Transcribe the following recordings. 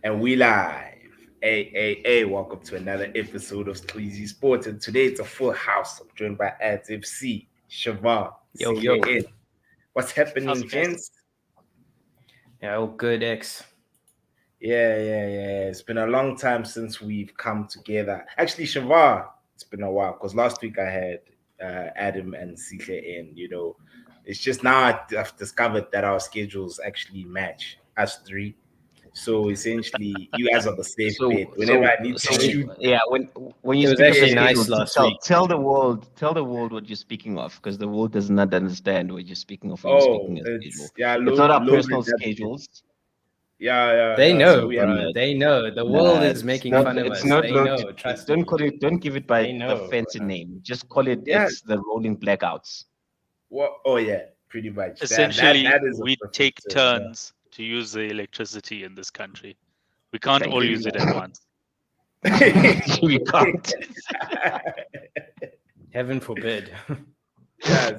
And we live. Hey, welcome to another episode of Squeezy Sports. And today it's a full house. I'm joined by Ads FC, Siobhan, Yo, yo. CKN. What's happening, How's it, guys? gents? Yeah, all good, X. Yeah. It's been a long time since we've come together. Actually, Siobhan, it's been a while because last week I had Adam and CKN. It's just now I've discovered that our schedules actually match, us three. So essentially, you guys are the safe bet. Whenever I need to shoot, when you It was speak of actually the nice schedules, last tell, week. tell the world what you're speaking of, because the world does not understand what you're speaking of when you're speaking of schedule. It's not our personal schedules. They know, So we bro. have, They know. The world is making fun of us. They know. Trust me. Don't give it by They know, the fancy bro. name. Just call it. Yeah. It's the rolling blackouts. what? Oh yeah, pretty much. Essentially, that is a we perfect take term, turns to use the electricity in this country. We can't Thank all you. use it at once. We can't. Heaven forbid. yeah.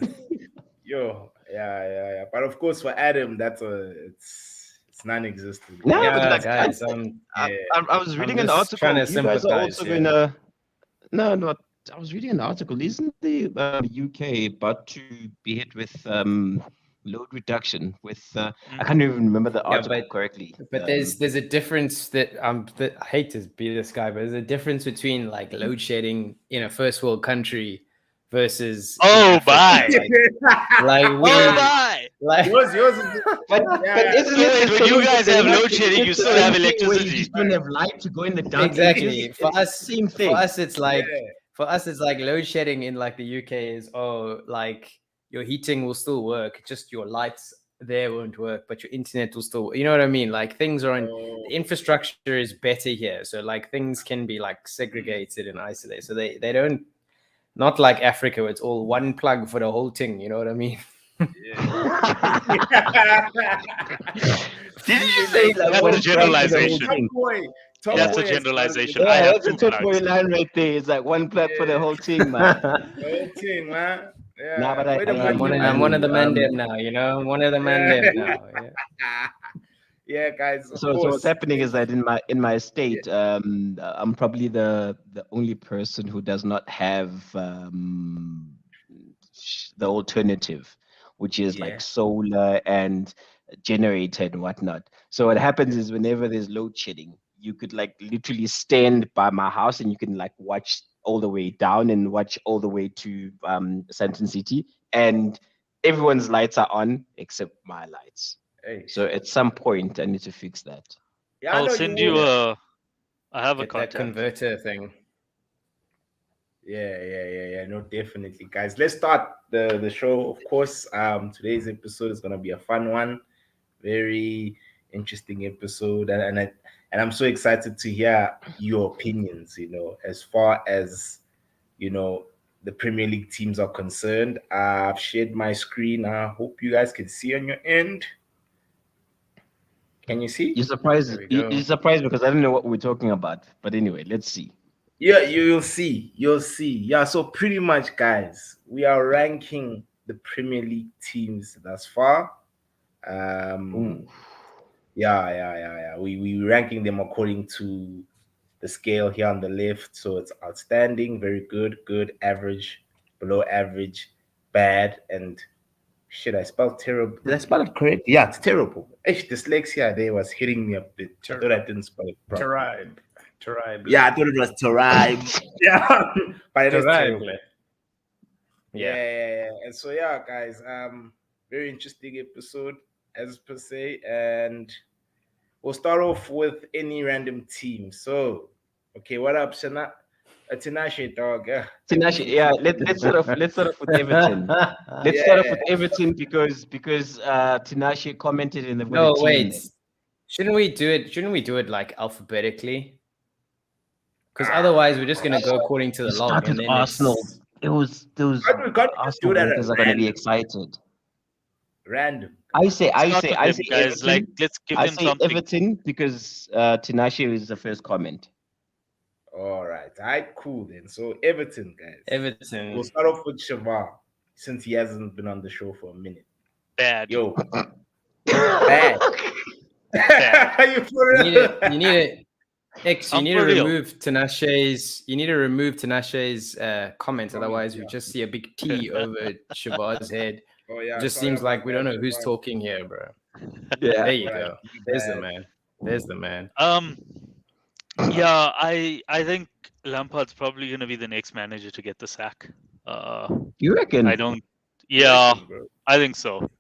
Yeah. But of course, for Adam, it's non-existent. No, yeah, but like, guys. I was reading an just article. trying to You guys are sympathize, also yeah. gonna. No. I was reading an article. Isn't the UK about to be hit with load reduction? With I can't even remember the Yeah, article correctly. But there's a difference that I hate to be this guy, but there's a difference between like load shedding in a first world country versus in Oh, Africa. bye. Like we Oh my! like yours is But isn't it So when you guys have load shedding, you still have Where you electricity. just don't have light to go in the dark. exactly areas? for It's us. the same thing. For us it's like load shedding in like the UK is like your heating will still work, just your lights there won't work, but your internet will still. You know what I mean? Like things are on. The infrastructure is better here, so like things can be like segregated and isolated. So they don't. Not like Africa, where it's all one plug for the whole thing. You know what I mean? Did you say like That's one a generalization. plug for the whole thing? That's a has generalization. Yeah, I have that's a two top boy plugs. line right there. It's like one plug for the whole team, man. The whole thing, man. Yeah. Nah, but Wait a I'm minute. one of the men them now. You know, I'm one of the men them now. Yeah. Yeah, guys. Of So course. what's happening is that in my state, I'm probably the only person who does not have the alternative, which is Yeah. like solar and generator and whatnot. So what happens is whenever there's load shedding, you could like literally stand by my house and you can like watch all the way down and watch all the way to Santon City, and everyone's lights are on except my lights. Hey. So at some point, I need to fix that. Yeah, I I'll know send you you will. I have a Get that contact. converter thing. Yeah. No, definitely, guys. Let's start the show. Of course, today's episode is gonna be a fun one, very interesting episode, and I'm so excited to hear your opinions. As far as the Premier League teams are concerned. I've shared my screen. I hope you guys can see on your end. Can you see? You're surprised. There we go. You're surprised because I don't know what we're talking about. But anyway, let's see. Yeah, you'll see. Yeah, so pretty much, guys, we are ranking the Premier League teams thus far. Yeah. We ranking them according to the scale here on the left. So it's outstanding, very good, average, below average, bad, and shit. I spelled terrible. Did I spell it correct? Yeah, it's terrible. Dyslexia there was hitting me a bit. I thought I didn't spell it properly. Tribe. Yeah, I thought it was Terrible. Yeah, but it is terrible. Yeah. And so yeah, guys, very interesting episode as per se, and we'll start off with any random team. So, okay, what up, Shana? Tinashe, dog. Tinashe, yeah. Let's start off with Everton. Let's start off with Everton because Tinashe commented in the. No, wait. Shouldn't we do it like alphabetically? Because otherwise, we're just gonna go according to the log. And then Arsenal. It was those Arsenal players are gonna be excited. Random. I say guys. Everton. Like, let's give I them say something. Everton because Tinashe is the first comment. All right, cool then. So Everton, guys. Everton. We'll start off with Shavar, since he hasn't been on the show for a minute. Bad. Yo, bad. Fam. You for You need real? to. You need to. X, you I'm need to for real. remove Tinashe's. You need to remove Tinashe's comments. Otherwise, we yeah. just see a big T over Shabaz's head. Oh It yeah, just sorry seems like about we that. don't know who's Shabazz. talking here, bro. Yeah. There you Right, go. be There's the bad. man. There's the man. Yeah, I think Lampard's probably going to be the next manager to get the sack. You reckon? I don't. Yeah, Reckon, bro. I think so.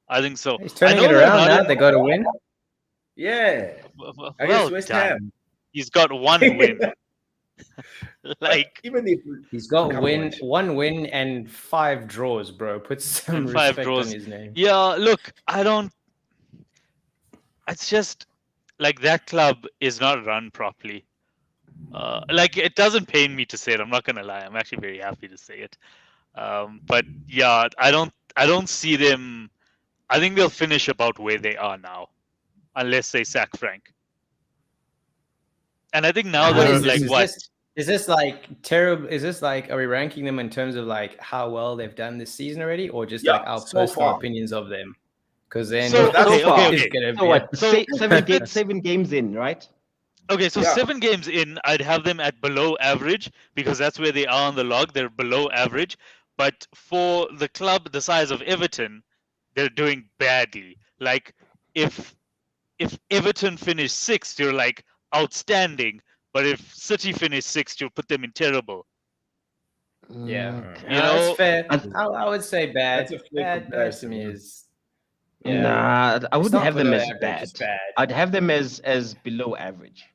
I think so. He's I turning know it they around heard now. it. They got to win. Yeah, against Well West done. Ham. He's got one win. But Like, even if He's got Come win, on. one win and 5 draws, bro. Put some and 5 respect draws. on his name. Yeah, look, I don't. It's just like that club is not run properly. Like, it doesn't pain me to say it. I'm not gonna lie. I'm actually very happy to say it. But yeah, I don't see them. I think they'll finish about where they are now, unless they sack Frank. And I think now What they're is like this? what? Is this like terrible? Is this like, are we ranking them in terms of like how well they've done this season already, or just Yeah, like our so personal far. opinions of them? Because then So, that's okay, so okay, far. it's okay. gonna So be what? So Seven games in, right? Okay, so Yeah. 7 games in, I'd have them at below average because that's where they are on the log. They're below average. But for the club the size of Everton, they're doing badly. Like, if Everton finish 6th, you're like outstanding. But if City finish 6th, you'll put them in terrible. yeah. Okay. You That's know, fair. I- I would say bad. That's a fair Bad to comparison, me yeah. is yeah. Nah, I It's wouldn't not have them below as average. bad. It's bad. I'd have them as below average.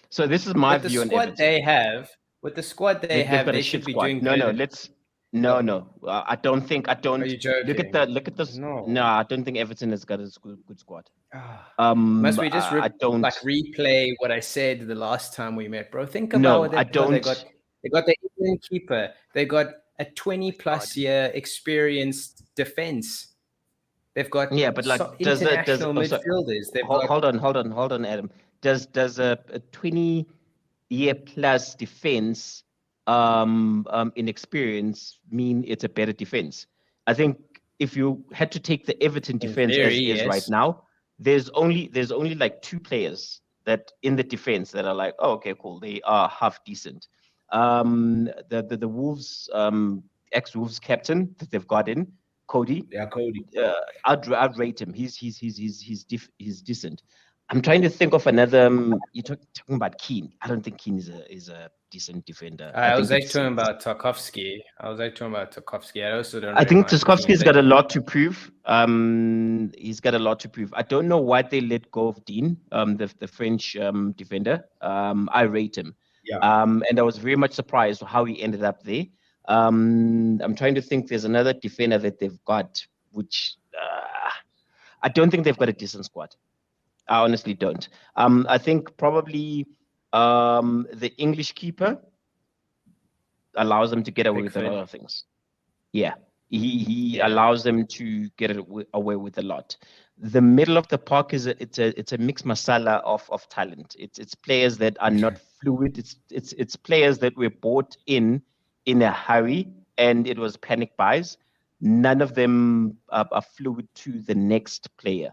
So this is my With the view on squad Everton. they have, with the squad they They've have, got a they shit should be squad. doing No, better. no. I don't think. I don't. Are you Look at joking? look at this. No. No, I don't think Everton has got a good squad. Must we just I don't. like replay what I said the last time we met, bro? Think about No, what I they've got. don't. They got the England keeper. They got a 20+ God. year experienced defense. They've got Yeah, but like, does international oh, sorry. midfielders. They've Hold got on, Adam. Does a 20-year plus defense in experience mean it's a better defense? I think if you had to take the Everton in defense theory, as is right yes. now, there's only like 2 players that in the defense that are like, oh, okay, cool, they are half decent. The Wolves ex-Wolves captain that they've got in, Cody. Yeah, Cody. I'd rate him. He's decent. I'm trying to think of another. You're talking about Keane. I don't think Keane is a decent defender. I was think like talking about Tarkovsky. I also don't. I rate think Michael Tarkovsky's Keane, got a lot to prove. He's got a lot to prove. I don't know why they let go of Dean, the French defender. I rate him. Yeah. And I was very much surprised how he ended up there. I'm trying to think. There's another defender that they've got, which I don't think they've got a decent squad. I honestly don't. I think probably the English keeper allows them to get away with a lot of things. Yeah, he allows them to get away with a lot. The middle of the park is it's a mixed masala of talent. It's players that are not fluid. It's players that were bought in a hurry and it was panic buys. None of them are fluid to the next player.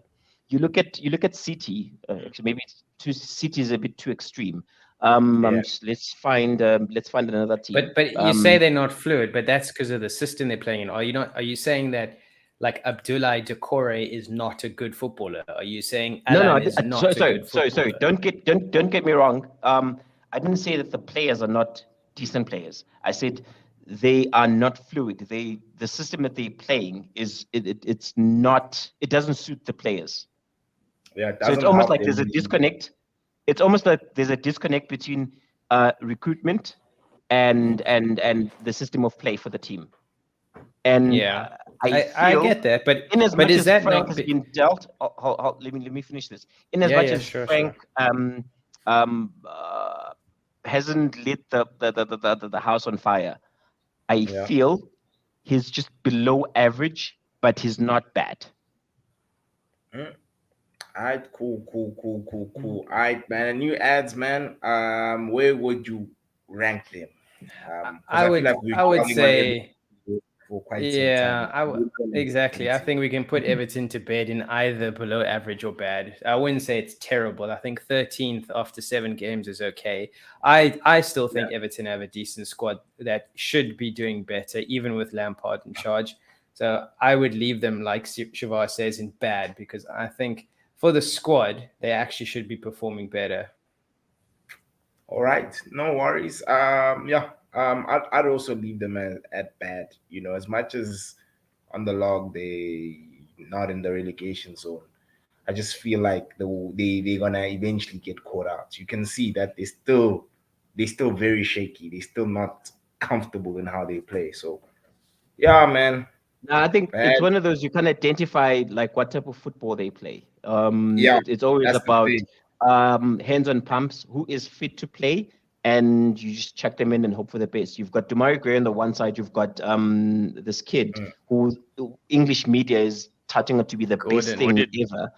You look at City. Actually, maybe City is a bit too extreme. Let's find another team. But you say they're not fluid, but that's because of the system they're playing in. Are you saying that like Abdoulaye Doucouré is not a good footballer? Are you saying Alan is not a good footballer? Sorry. Don't get me wrong. I didn't say that the players are not decent players. I said they are not fluid. The system that they're playing it's not. It doesn't suit the players. Yeah, So it's almost like there's a disconnect. It's almost like there's a disconnect between recruitment and the system of play for the team. And yeah, I get that, but in as much is as that Frank not has been dealt, let me finish this. In as Yeah, much yeah, as sure, Frank hasn't lit the house on fire, I feel he's just below average, but he's not bad. All right, cool. All right, man. New ads, man. Where would you rank them? 'Cause I feel would like we're I would struggling on say for quite some Yeah, time. exactly. I think we can put Everton to bed in either below average or bad. I wouldn't say it's terrible. I think 13th after 7 games is okay. I still think Everton have a decent squad that should be doing better, even with Lampard in charge. So I would leave them, like Shavar says, in bad, because I think for the squad, they actually should be performing better. All right, no worries. Yeah. I'd also leave them at bad. You know, as much as on the log they not in the relegation zone. I just feel like they're gonna eventually get caught out. You can see that they're still very shaky. They're still not comfortable in how they play. So yeah, man. No, I think Bad. it's one of those you can identify like what type of football they play. Yeah, It's always that's the about thing. hands on pumps, who is fit to play, and you just chuck them in and hope for the best. You've got Damari Gray on the one side, you've got this kid who English media is touting on to be the best thing ever,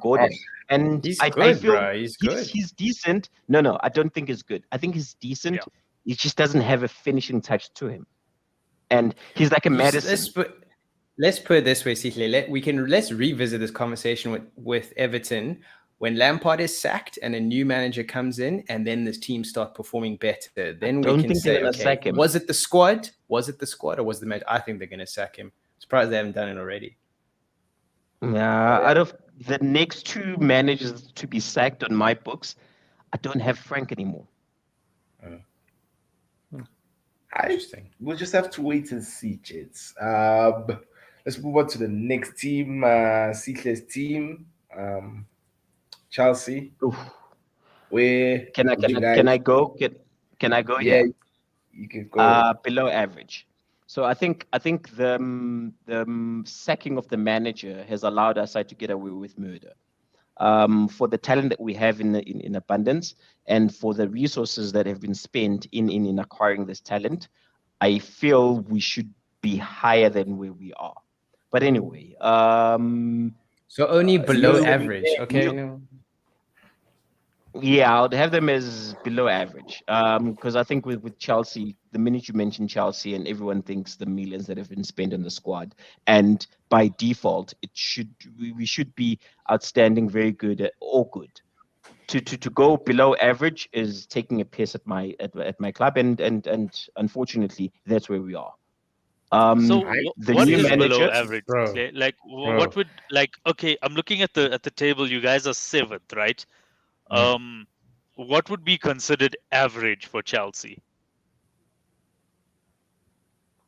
Gordon. And He's I good, feel bro. He's good. he's decent. No, I don't think he's good. I think he's decent. Yeah. He just doesn't have a finishing touch to him. And he's like a Madison. Let's put it this way, Sihle. Let's revisit this conversation with Everton when Lampard is sacked and a new manager comes in, and then this team start performing better. Then we can say, okay, was it the squad? Was it the squad, or was the manager? I think they're going to sack him. Surprised they haven't done it already. Out of the next two managers to be sacked on my books, I don't have Frank anymore. Interesting. We'll just have to wait and see, kids. Let's move on to the next team, Seatless team, Chelsea. Oof. Where Can I go? Can I go? Yeah, you can go. Below average. So I think the sacking of the manager has allowed us to get away with murder. For the talent that we have in abundance, and for the resources that have been spent in acquiring this talent, I feel we should be higher than where we are. But anyway, so only below average, okay? Yeah, I would have them as below average. Because I think with Chelsea, the minute you mention Chelsea, and everyone thinks the millions that have been spent on the squad, and by default, we should be outstanding, very good, or good. To go below average is taking a piss at my club, and unfortunately, that's where we are. So the what new is manager, below average? Bro. Like what would okay, I'm looking at the table. You guys are 7th, right? What would be considered average for Chelsea?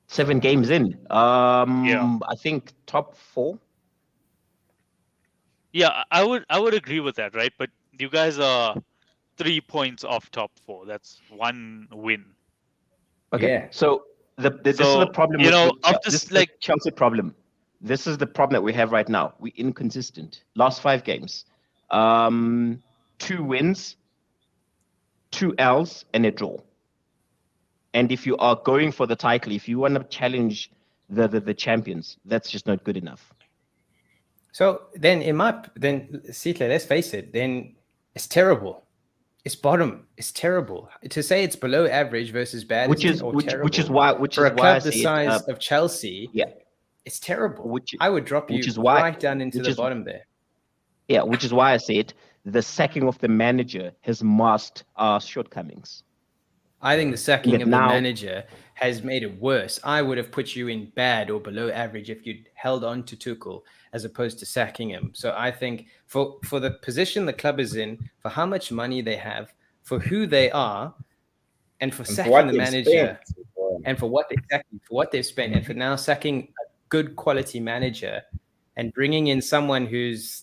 7 games in. I think top 4. Yeah, I would agree with that, right? But you guys are 3 points off top 4. That's 1 win. Okay. Yeah. So this is the problem. This Chelsea problem. This is the problem that we have right now. We're inconsistent. Last 5 games, 2 wins, 2 L's, and a draw. And if you are going for the title, if you want to challenge the champions, that's just not good enough. So then Sitla, let's face it, then it's terrible. It's bottom. It's terrible. To say it's below average versus bad, which is why for a club the size of Chelsea, it's terrible. I would drop you right down into the bottom there. Yeah, which is why I said the sacking of the manager has masked our shortcomings. I think the sacking of the manager has made it worse. I would have put you in bad or below average if you'd held on to Tuchel as opposed to sacking him. So I think for the position the club is in, for how much money they have, for who they are, and for sacking the manager, and for what they've spent, and for now sacking a good quality manager and bringing in someone who's,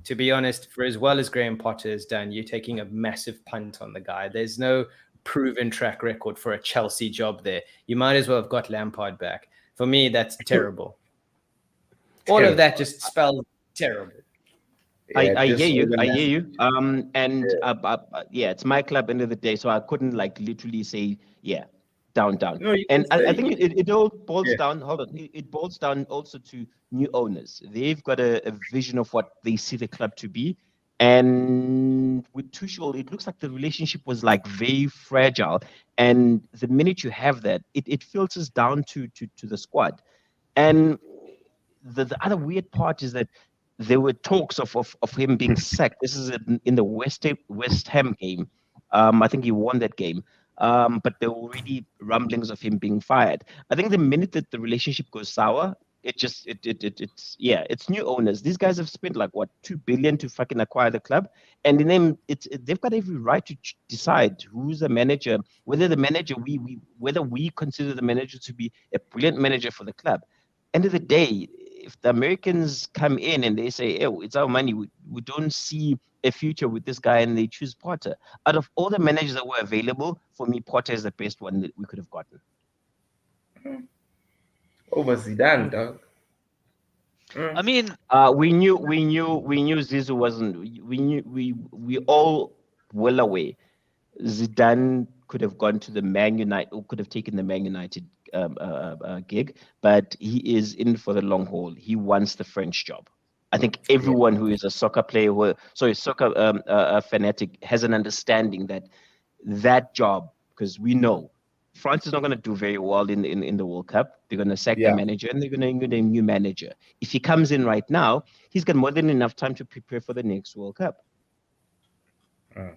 to be honest, for as well as Graham Potter has done, you're taking a massive punt on the guy. There's no proven track record for a Chelsea job there. You might as well have got Lampard back. For me, that's terrible. All of that just spells terrible. I hear you. It's my club end of the day, so I couldn't literally say down. No, and I think it all boils down. Hold on, it boils down also to new owners. They've got a vision of what they see the club to be, And with Tuchel, it looks like the relationship was like very fragile. And the minute you have that, it filters down to the squad. And the other weird part is that there were talks of him being sacked. This is in the West Ham game. I think he won that game. But there were already rumblings of him being fired. I think the minute that the relationship goes sour, it's new owners. These guys have spent like what 2 billion to fucking acquire the club, and in them they've got every right to decide who's the manager, whether the manager whether we consider the manager to be a brilliant manager for the club. End of the day, if the Americans come in and they say, "Oh, it's our money, we don't see a future with this guy," and they choose Potter, out of all the managers that were available, for me, Potter is the best one that we could have gotten. Over Zidane, dog. I mean, We knew Zizou wasn't. We all well aware Zidane could have gone to the Man United, or could have taken the Man United gig, but he is in for the long haul. He wants the French job. I think everyone who is a soccer player, soccer fanatic, has an understanding that job, because we know France is not going to do very well in the World Cup. They're going to sack the manager and they're going to get a new manager. If he comes in right now, he's got more than enough time to prepare for the next World Cup.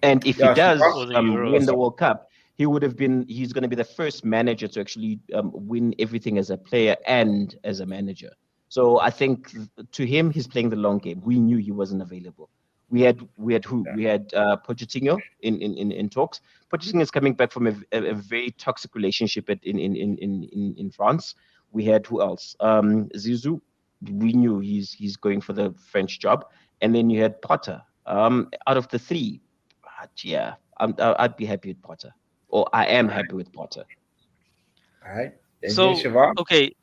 And if he does win the World Cup, he's going to be the first manager to actually win everything as a player and as a manager. So I think to him, he's playing the long game. We knew he wasn't available. We had who? We had Pochettino in talks. Pochettino is coming back from a very toxic relationship in France. We had who else? Zizou. We knew he's going for the French job. And then you had Potter. Out of the three, yeah, I'd be happy with Potter, or I am happy with Potter. All right. So okay,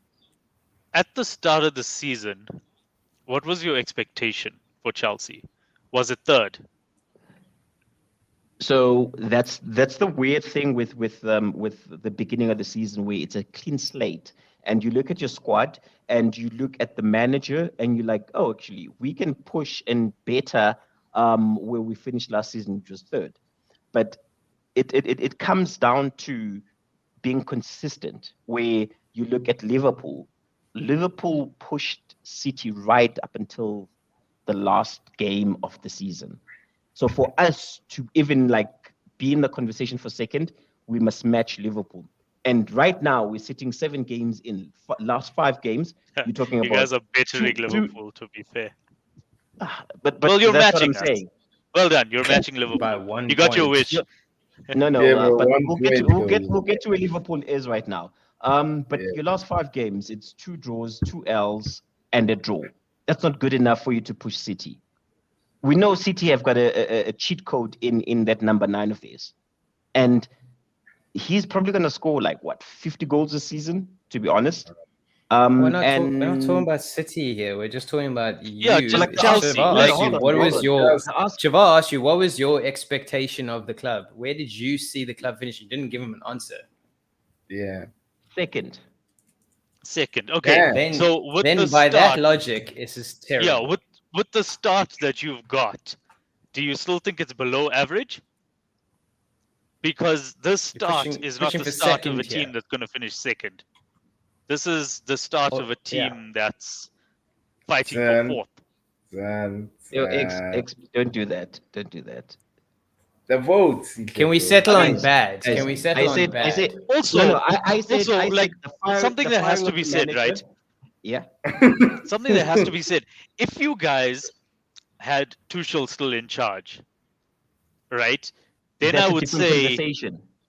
at the start of the season, what was your expectation for Chelsea? Was it third? So that's the weird thing with the beginning of the season, where it's a clean slate, and you look at your squad and you look at the manager and you're like, oh, actually we can push and better where we finished last season, which was third. But it comes down to being consistent, where you look at Liverpool. Liverpool pushed City right up until the last game of the season. So for us to even like be in the conversation for second, we must match Liverpool. And right now we're sitting 7 games in. Last 5 games, you're talking about. You guys are bettering Liverpool, to be fair. But well, you're that's matching what I'm saying. Well done. You're matching Liverpool. By 1 You got point. your wish. No, but we'll get to where Liverpool is right now. But your last 5 games, it's 2 draws, 2 L's, and a draw. That's not good enough for you to push City. We know City have got a cheat code in that number 9 of theirs, and he's probably going to score like 50 goals this season, to be honest. We're not talking about City here. We're just talking about you. Yeah, just Chelsea. Javar asked you, what was your expectation of the club? Where did you see the club finish? You didn't give him an answer. Yeah. Second. Okay. Yeah. So by that logic, this is terrible. Yeah. With the start that you've got, do you still think it's below average? Because this start is not the start of a team that's going to finish second. This is the start of a team that's fighting for fourth. Don't do that. Don't do that. The votes. Can we settle on bad? Can we settle on bad? I said something that has to be said, right? Yeah. Something that has to be said. If you guys had Tuchel still in charge, right? Then I would say,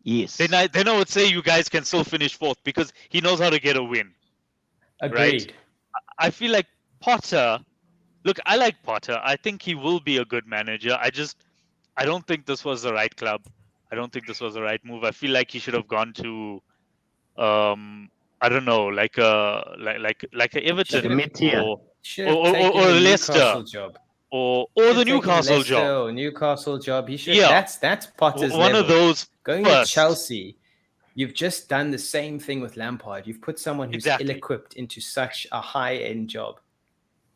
yes. Then I would say you guys can still finish fourth because he knows how to get a win. Agreed. Right? I feel like Potter. Look, I like Potter. I think he will be a good manager. I don't think this was the right club. I don't think this was the right move. I feel like he should have gone to, I don't know, like a Everton or Leicester or the Newcastle job. Or Newcastle job. He should. Yeah. That's Potter's one level. Of those. Going to Chelsea, you've just done the same thing with Lampard. You've put someone who's ill-equipped into such a high-end job.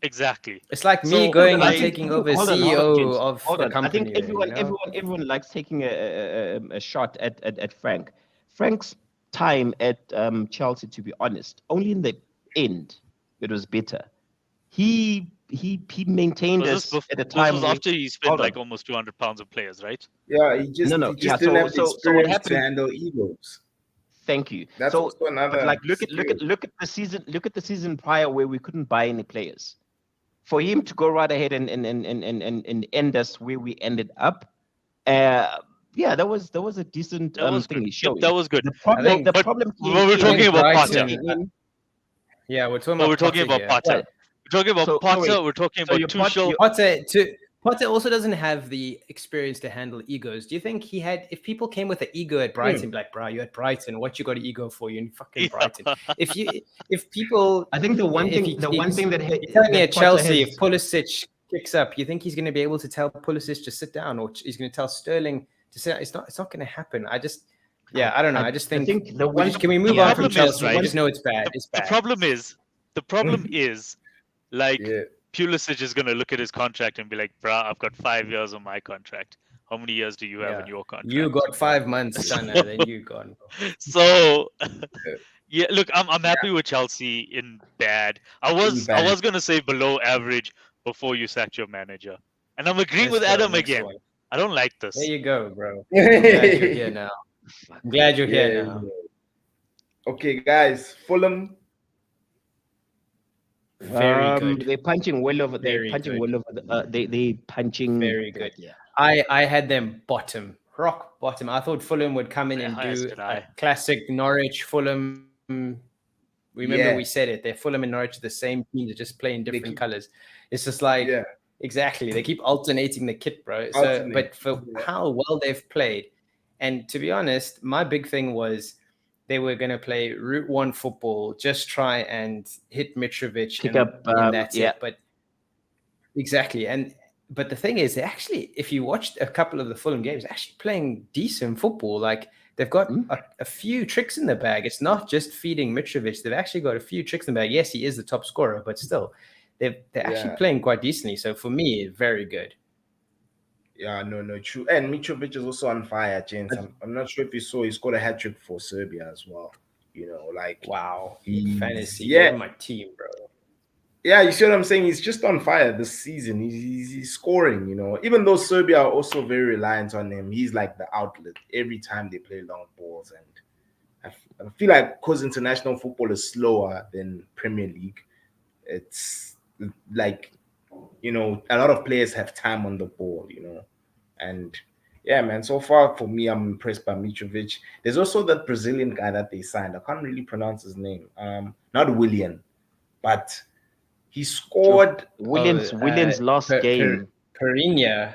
Exactly. It's like me So, going and like- taking over Hold on, CEO gents. of Hold the on. I company. think there, everyone likes taking a shot at Frank. Frank's time at Chelsea, to be honest, only in the end it was better. He maintained was us at a this time was where, after he spent hold on. like almost 200 pounds on players, right? Yeah, he just No, he yeah, just didn't have the so what experience to happened? handle egos. Thank you. That's So, also another but like, look skill. at the season. Look at the season prior where we couldn't buy any players. For him to go right ahead and end us where we ended up, yeah, that was a decent That was thing good. he showed. That was good. The problem, think- the but problem came we're in- talking about Brighton- Potter. Yeah, we're talking But about we're talking Potter about here. Potter. We're talking about So, Potter. wait. We're talking So about your Pot- Tuchel. Potter also doesn't have the experience to handle egos. Do you think he had? If people came with an ego at Brighton, be like, bro, you at Brighton, what you got an ego for? You in fucking Yeah. Brighton. If people, I think the one if thing that you're telling me that at Potter Chelsea, has- if Pulisic kicks up, you think he's going to be able to tell Pulisic to sit down, or he's going to tell Sterling to sit down? It's not going to happen. I just, I don't know. I just think. the one. Can we move The on from problem is, Chelsea? right, We just know it's bad. It's The bad. problem is, like, Yeah. Pulisic is gonna look at his contract and be like, "Bruh, I've got 5 years on my contract. How many years do you have Yeah. in your contract?" You got 5 months, son, then you gone. So, yeah, look, I'm happy with Chelsea in bad. I was bad. gonna say below average before you sacked your manager, and I'm agreeing Let's with go, Adam next again. one. I don't like this. There you go, bro. I'm glad you're here now. I'm glad you're here Yeah, now. yeah. Okay, guys, Fulham. Very good. They're punching well over. They're Very punching good. well over. They punching Very good. Yeah. I had them rock bottom. I thought Fulham would come in and Yes, do did a I. classic Norwich Fulham. Remember Yeah. we said it. They're Fulham and Norwich, the same team. They just play in different keep- colors. It's just like Yeah. exactly. They keep alternating the kit, bro. So, Alternate, but for yeah. how well they've played, and to be honest, my big thing was they were going to play Route 1 football, just try and hit Mitrovic, Pick and, up, and that's yeah. it. But exactly, but the thing is, they actually, if you watched a couple of the Fulham games, they're actually playing decent football. Like they've got a few tricks in the bag. It's not just feeding Mitrovic. They've actually got a few tricks in the bag. Yes, he is the top scorer, but still, they're actually playing quite decently. So for me, very good. Yeah, no, true. And Mitrovic is also on fire, James. I'm not sure if you saw, he scored a hat trick for Serbia as well. You know, like Wow, he's- fantasy. yeah. You're my team, bro. Yeah, you see what I'm saying? He's just on fire this season. He's scoring, you know. Even though Serbia are also very reliant on him, he's like the outlet every time they play long balls. And I feel like because international football is slower than Premier League, it's like, you know, a lot of players have time on the ball, you know. And yeah, man, so far for me, I'm impressed by Mitrovic. There's also that Brazilian guy that they signed. I can't really pronounce his name. Not William, but he scored. Williams last game. Perina,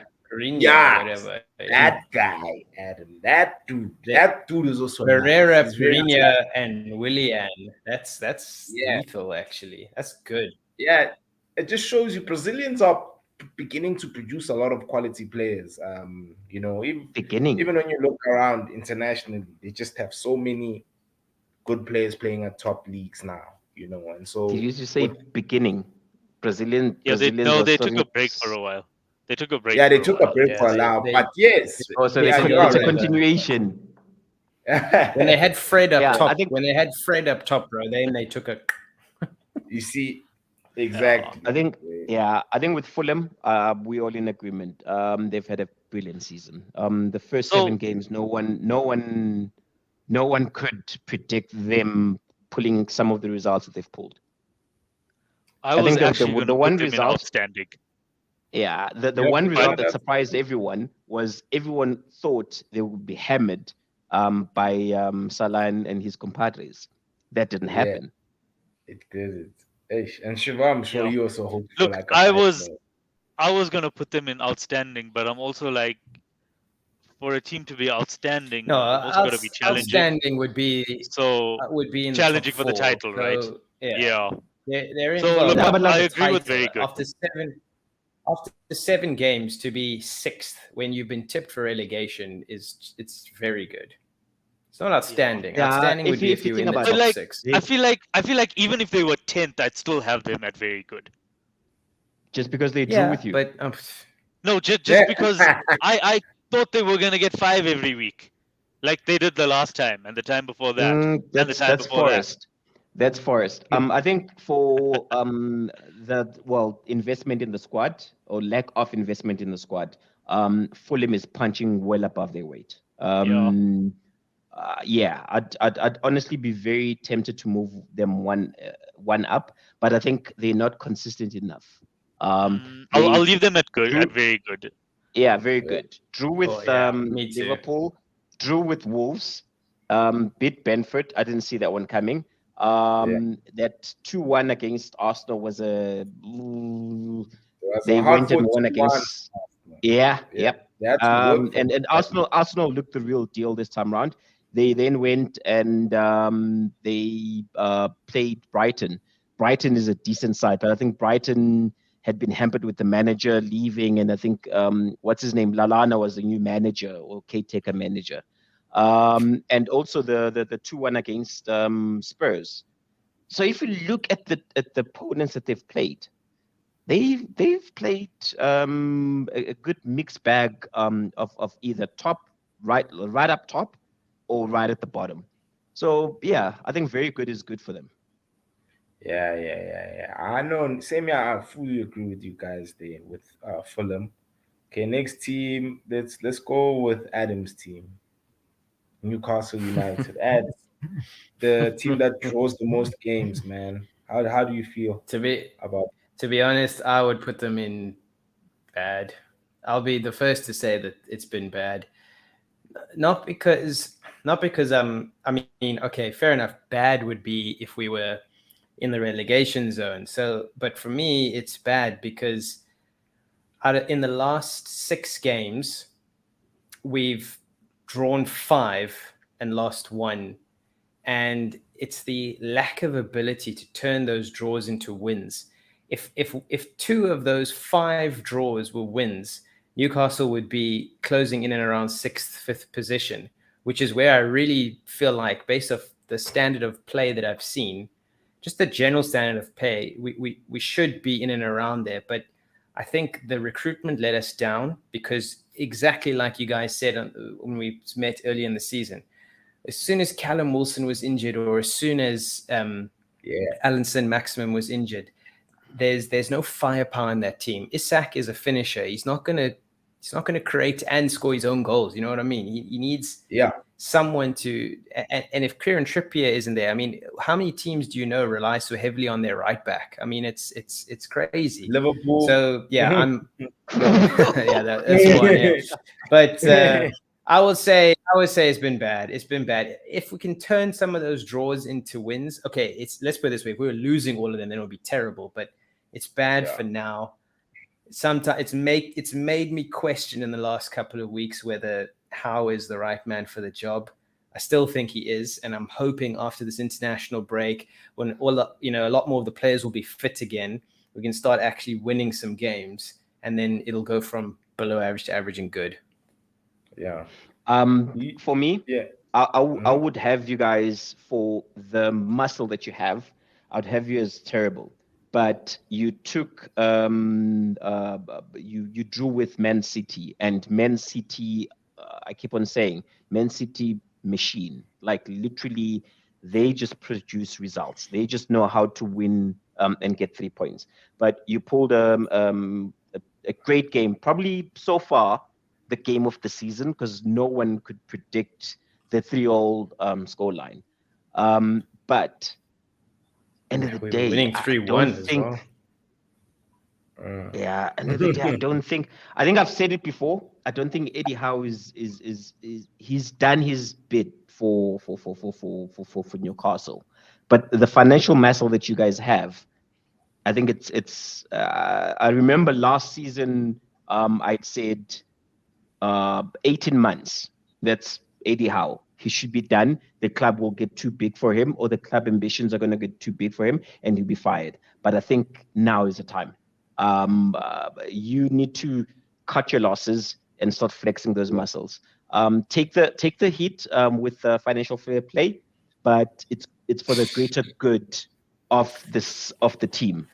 Yeah, whatever. that guy, Adam. That dude is also Herrera, nice. He's very Perina, and Willian. That's Yeah. lethal, actually. That's good. Yeah, it just shows you Brazilians are beginning to produce a lot of quality players. You know, even when you look around internationally, they just have so many good players playing at top leagues now. You know, and so Did you just say beginning? Brazilians. Yeah, they are took still a break for a while. They took a break. Yeah, they for took while. a break for a while. But yes, Oh, so yeah, it's you are a right. continuation. When they had Fred up Yeah, top, I think- when they had Fred up top, bro, then they took a. You see, exactly. I think with Fulham, we're all in agreement. They've had a brilliant season. The first 7 games, no one could predict them pulling some of the results that they've pulled. I was think the actually going to one put them in result- outstanding. Yeah, the Yeah, one result that that's- surprised everyone was everyone thought they would be hammered by Salah and his compadres. That didn't happen. It did. And Shiva, I'm sure Yeah. you also hope for Look, like I was going to put them in outstanding, but I'm also like, for a team to be outstanding, No, they've also got to be challenging. outstanding would be So in challenging the for the top title, 4. right? So, yeah. They're in. So, well, look, not but the I agree with title. very good. After 7 games to be 6th when you've been tipped for relegation it's very good. It's not outstanding. Yeah, Outstanding if would be you if you were think in the about top it. Like, 6. I feel like even if they were 10th, I'd still have them at very good. just because they drew with you. but No, just Yeah. because I thought they were gonna get 5 every week, like they did the last time and the time before that and the time That's before that. Forest. That's Forest. I think for the investment in the squad or lack of investment in the squad, Fulham is punching well above their weight. Yeah, I'd honestly be very tempted to move them one up, but I think they're not consistent enough. I'll leave them at drew, very good. yeah, very good. Drew with Oh, yeah, me too. Liverpool, drew with Wolves, beat Brentford. I didn't see that one coming. That 2-1 against Arsenal was they went and won against. Yeah, yep. That's work for and Arsenal looked the real deal this time round. They then went and they played Brighton. Brighton is a decent side, but I think Brighton had been hampered with the manager leaving, and I think what's his name, Lallana was the new manager or caretaker manager, and also the 2-1 against Spurs. So if you look at the opponents that they've played, they've played a good mixed bag of either right up top or right at the bottom. So yeah, I think very good is good for them. Yeah. I know. Same here. I fully agree with you guys there with Fulham. Okay, next team. Let's go with Adam's team, Newcastle United. Ad, the team that draws the most games, man. How do you feel about? To be honest, I would put them in bad. I'll be the first to say that it's been bad. Not because I mean, okay, fair enough. Bad would be if we were in the relegation zone. So, but for me, it's bad because in the last 6 games, we've drawn 5 and lost 1. And it's the lack of ability to turn those draws into wins. If 2 of those 5 draws were wins, Newcastle would be closing in and around 6th, 5th position, which is where I really feel like, based off the standard of play that I've seen, just the general standard of play, we should be in and around there. But I think the recruitment let us down because, exactly like you guys said when we met earlier in the season, as soon as Callum Wilson was injured, or as soon as Alan Maximum was injured, there's no firepower in that team. Isak is a finisher. He's not gonna create and score his own goals. You know what I mean? He needs someone to. And if Kieran Trippier isn't there, I mean, how many teams do you know rely so heavily on their right back? I mean, it's crazy. Liverpool. So yeah, that's one. Yeah, but. I would say it's been bad. It's been bad. If we can turn some of those draws into wins, okay. Let's put it this way: if we were losing all of them, then it would be terrible. But it's bad for now. Sometimes it's made me question in the last couple of weeks whether Howe is the right man for the job. I still think he is, and I'm hoping after this international break, when a lot more of the players will be fit again, we can start actually winning some games, and then it'll go from below average to average and good. Yeah. For me, I would have you guys, for the muscle that you have, I'd have you as terrible. But you took you drew with Man City, and Man City, I keep on saying, Man City machine. Like literally, they just produce results. They just know how to win and get 3 points. But you pulled a great game, probably so far the game of the season, because no one could predict the 3-3 scoreline. But end of the day, winning 3-1 as well. Yeah, end of the day, I think I've said it before. I don't think Eddie Howe is he's done his bit for Newcastle. But the financial muscle that you guys have, I think it's I remember last season I'd said 18 months. That's Eddie Howe. He should be done. The club will get too big for him, or the club ambitions are going to get too big for him, and he'll be fired. But I think now is the time. You need to cut your losses and start flexing those muscles. Take the hit with financial fair play, but it's for the greater good of the team.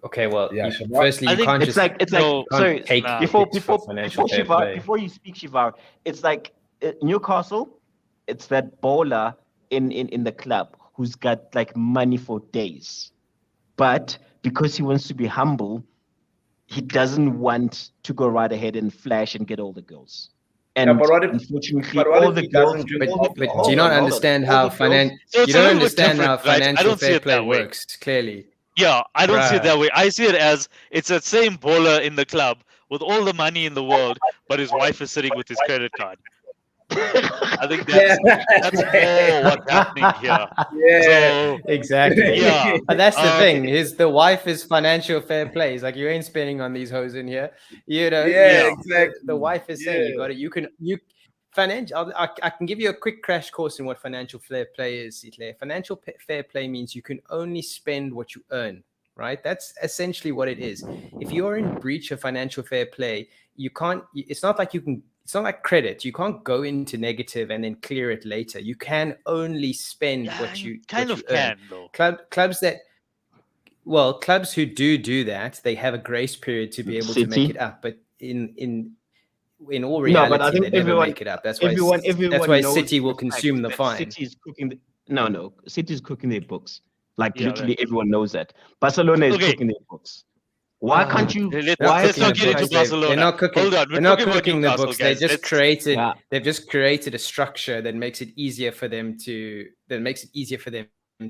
Okay, well, Yeah, you, Shabbat. firstly, I you think can't It's just like no, sorry. take nah. Before hits for before financial before fair Shiva play. before you speak Shiva, it's like Newcastle. It's that bowler in the club who's got like money for days, but because he wants to be humble, he doesn't want to go right ahead and flash and get all the girls. Yeah, And but what if? unfortunately, But what all if the he girls, doesn't drink But all the, but alcohol? do you not hold on, understand all how the girls, So you it's a don't little bit understand how different, right? I financial don't see fair it play that way. works, clearly. Yeah, I don't see it Bruh. that way. I see it as it's that same bowler in the club with all the money in the world, but his wife is sitting with his credit card. I think Yeah. that's more what's happening here. Yeah. So Exactly. yeah, And that's the um, thing. The wife is financial fair play. It's like you ain't spending on these hoes in here. You know, Yeah, Yeah. exactly. the wife is saying you Yeah. got it. You financial. I can give you a quick crash course in what financial fair play is. Sitle. Financial fair play means you can only spend what you earn. Right. That's essentially what it is. If you're in breach of financial fair play, you can't. It's not like you can. It's not like credit. You can't go into negative and then clear it later. You can only spend yeah, what you you kind what of you earn. can though. Clubs who do that, they have a grace period to be able to make City. it up. But in all No, but I reality, think they never everyone, make it up. That's everyone why knows City for will a fact consume the that fine. City's cooking. No, City's cooking their books. Like Yeah, literally everyone knows that. Barcelona is Okay. cooking their books. Why can't you? Let's Why let's can't not get you into guys? They're Barcelona. not cooking. Hold on, we're They're not talking about cooking the Newcastle, books. They guys. just Let's created. Yeah. They've just created a structure that makes it easier for them to. That makes it easier for them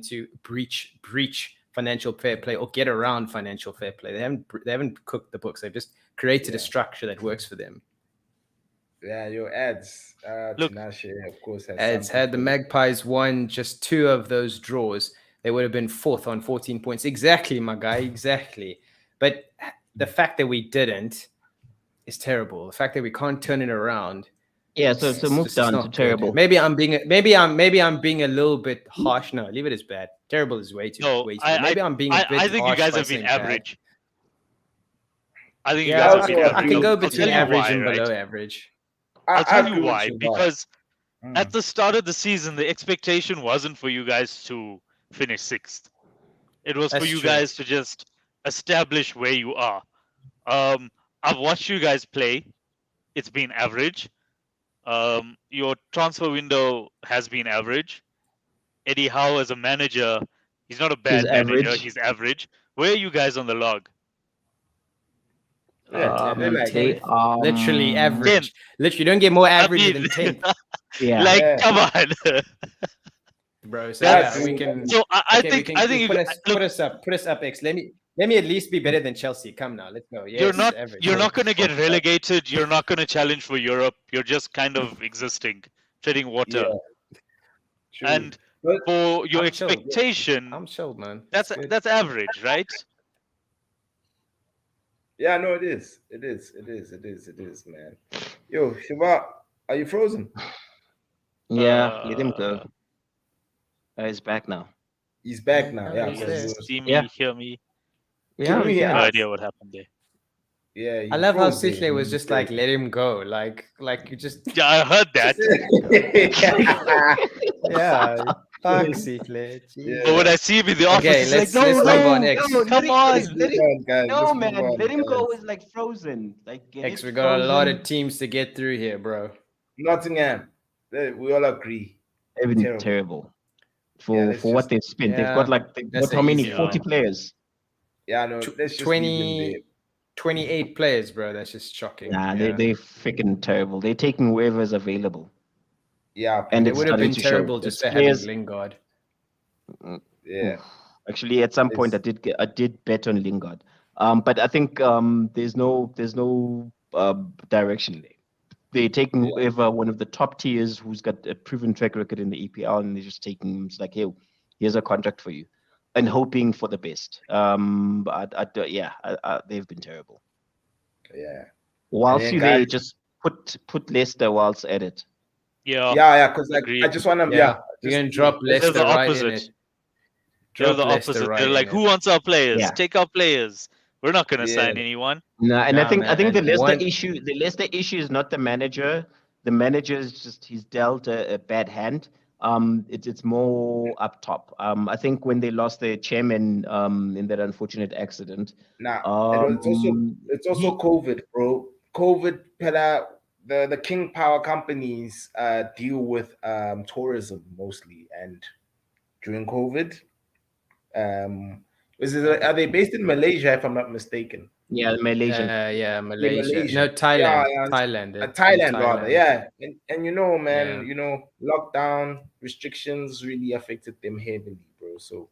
to breach financial fair play or get around financial fair play. They haven't cooked the books. They've just created a structure that works for them. Yeah, your ads. Look. Tinashe, of course, has As something had the for- Magpies won just 2 of those draws, they would have been 4th on 14 points. Exactly, my guy. Exactly. But the fact that we didn't is terrible. The fact that we can't turn it around. Yeah. So move it's down not to good. terrible. Maybe I'm being a little bit harsh. No, leave it as bad. Terrible is way too. No, Way too. Maybe I'm being a bit I think you harsh guys by have been saying bad. average. I think you Yeah, guys have been also average. I can go I'll between tell you average why, and right? below average. I'll tell agree you with why. you, Bob. Because Mm. at the start of the season, the expectation wasn't for you guys to finish 6th. It was for That's you true. guys to just establish where you are. I've watched you guys play. It's been average. Your transfer window has been average. Eddie Howe as a manager, he's not a bad manager. average. He's average. Where are you guys on the log? Yeah, they're like They Literally average. 10th. Literally, you don't get more average I than mean, 10th, Yeah. like, Yeah. come on. bro. So That's- yeah, we can. So I Okay, think you put guys- us up. X. Let me at least be better than Chelsea. Come now, let's go. Yes, average. you're not going to get relegated. You're not going to challenge for Europe. You're just kind of existing, treading water. Yeah. True. And But for your I'm chilled, yeah. expectation, I'm chilled, man. that's good. average, right? yeah, no, it is, man. Yo, Shiva, are you frozen? Yeah. Let him go. He's back now. He's back now. Yeah, Yeah, he's because there. he was- See me, Yeah. hear me. Yeah. me, yeah. No Yeah. idea what happened there. yeah. he I love how froze there. Sitle was just like, let him go, like you just Yeah, I heard that. yeah. Fuck Sitle. Yeah. But when I see him in the office, Okay, it's let's like, no, move on. no, X. no, come on. Let him, guys. no, Let's man. move on, Let him go. guys. Is like frozen. Like get X, it we got a lot frozen. of teams to get through here, bro. Nottingham. We all agree. They've been Terrible. terrible Yeah, for let's what just- they've spent. Yeah, They've got like that's how an many? easy 40 one. players. Yeah, no. Let's just 20 28 players, bro. That's just shocking. Nah, yeah. they're freaking terrible. They're taking whoever's available. Yeah, And It it's would have starting been to show. terrible just It's for players- having Lingard. yeah. Actually, at some point, It's- I did bet on Lingard. But I think there's no direction there. They're taking whoever one of the top tiers who's got a proven track record in the EPL, and they're just taking him. It's like, hey, here's a contract for you, and hoping for the best. But they've been terrible. Yeah. Whilst then you there, guys- just put Leicester whilst at it. Yeah, Yeah, because like Agreed. I just want to Yeah, you're gonna drop They're Leicester the right in opposite. it. They're Drop the Leicester opposite. right They're in like, it. who wants our players? Yeah. Take our players. We're not going to Yeah. sign anyone. No, and Nah, I think man, the and Leicester one- issue. The Leicester issue is not the manager. The manager is just he's dealt a bad hand. It's more up top. I think when they lost their chairman in that unfortunate accident, Nah, it's he also COVID, bro. COVID, Pella, the King Power companies deal with tourism mostly, and during COVID, um, are they based in Malaysia? If I'm not mistaken. yeah, Malaysian. Yeah, Yeah, Malaysia. Malaysia. No, Yeah, Thailand. yeah, Thailand. They're in Thailand rather. Thailand. Yeah, and you know, man, Yeah. lockdown restrictions really affected them heavily, bro. So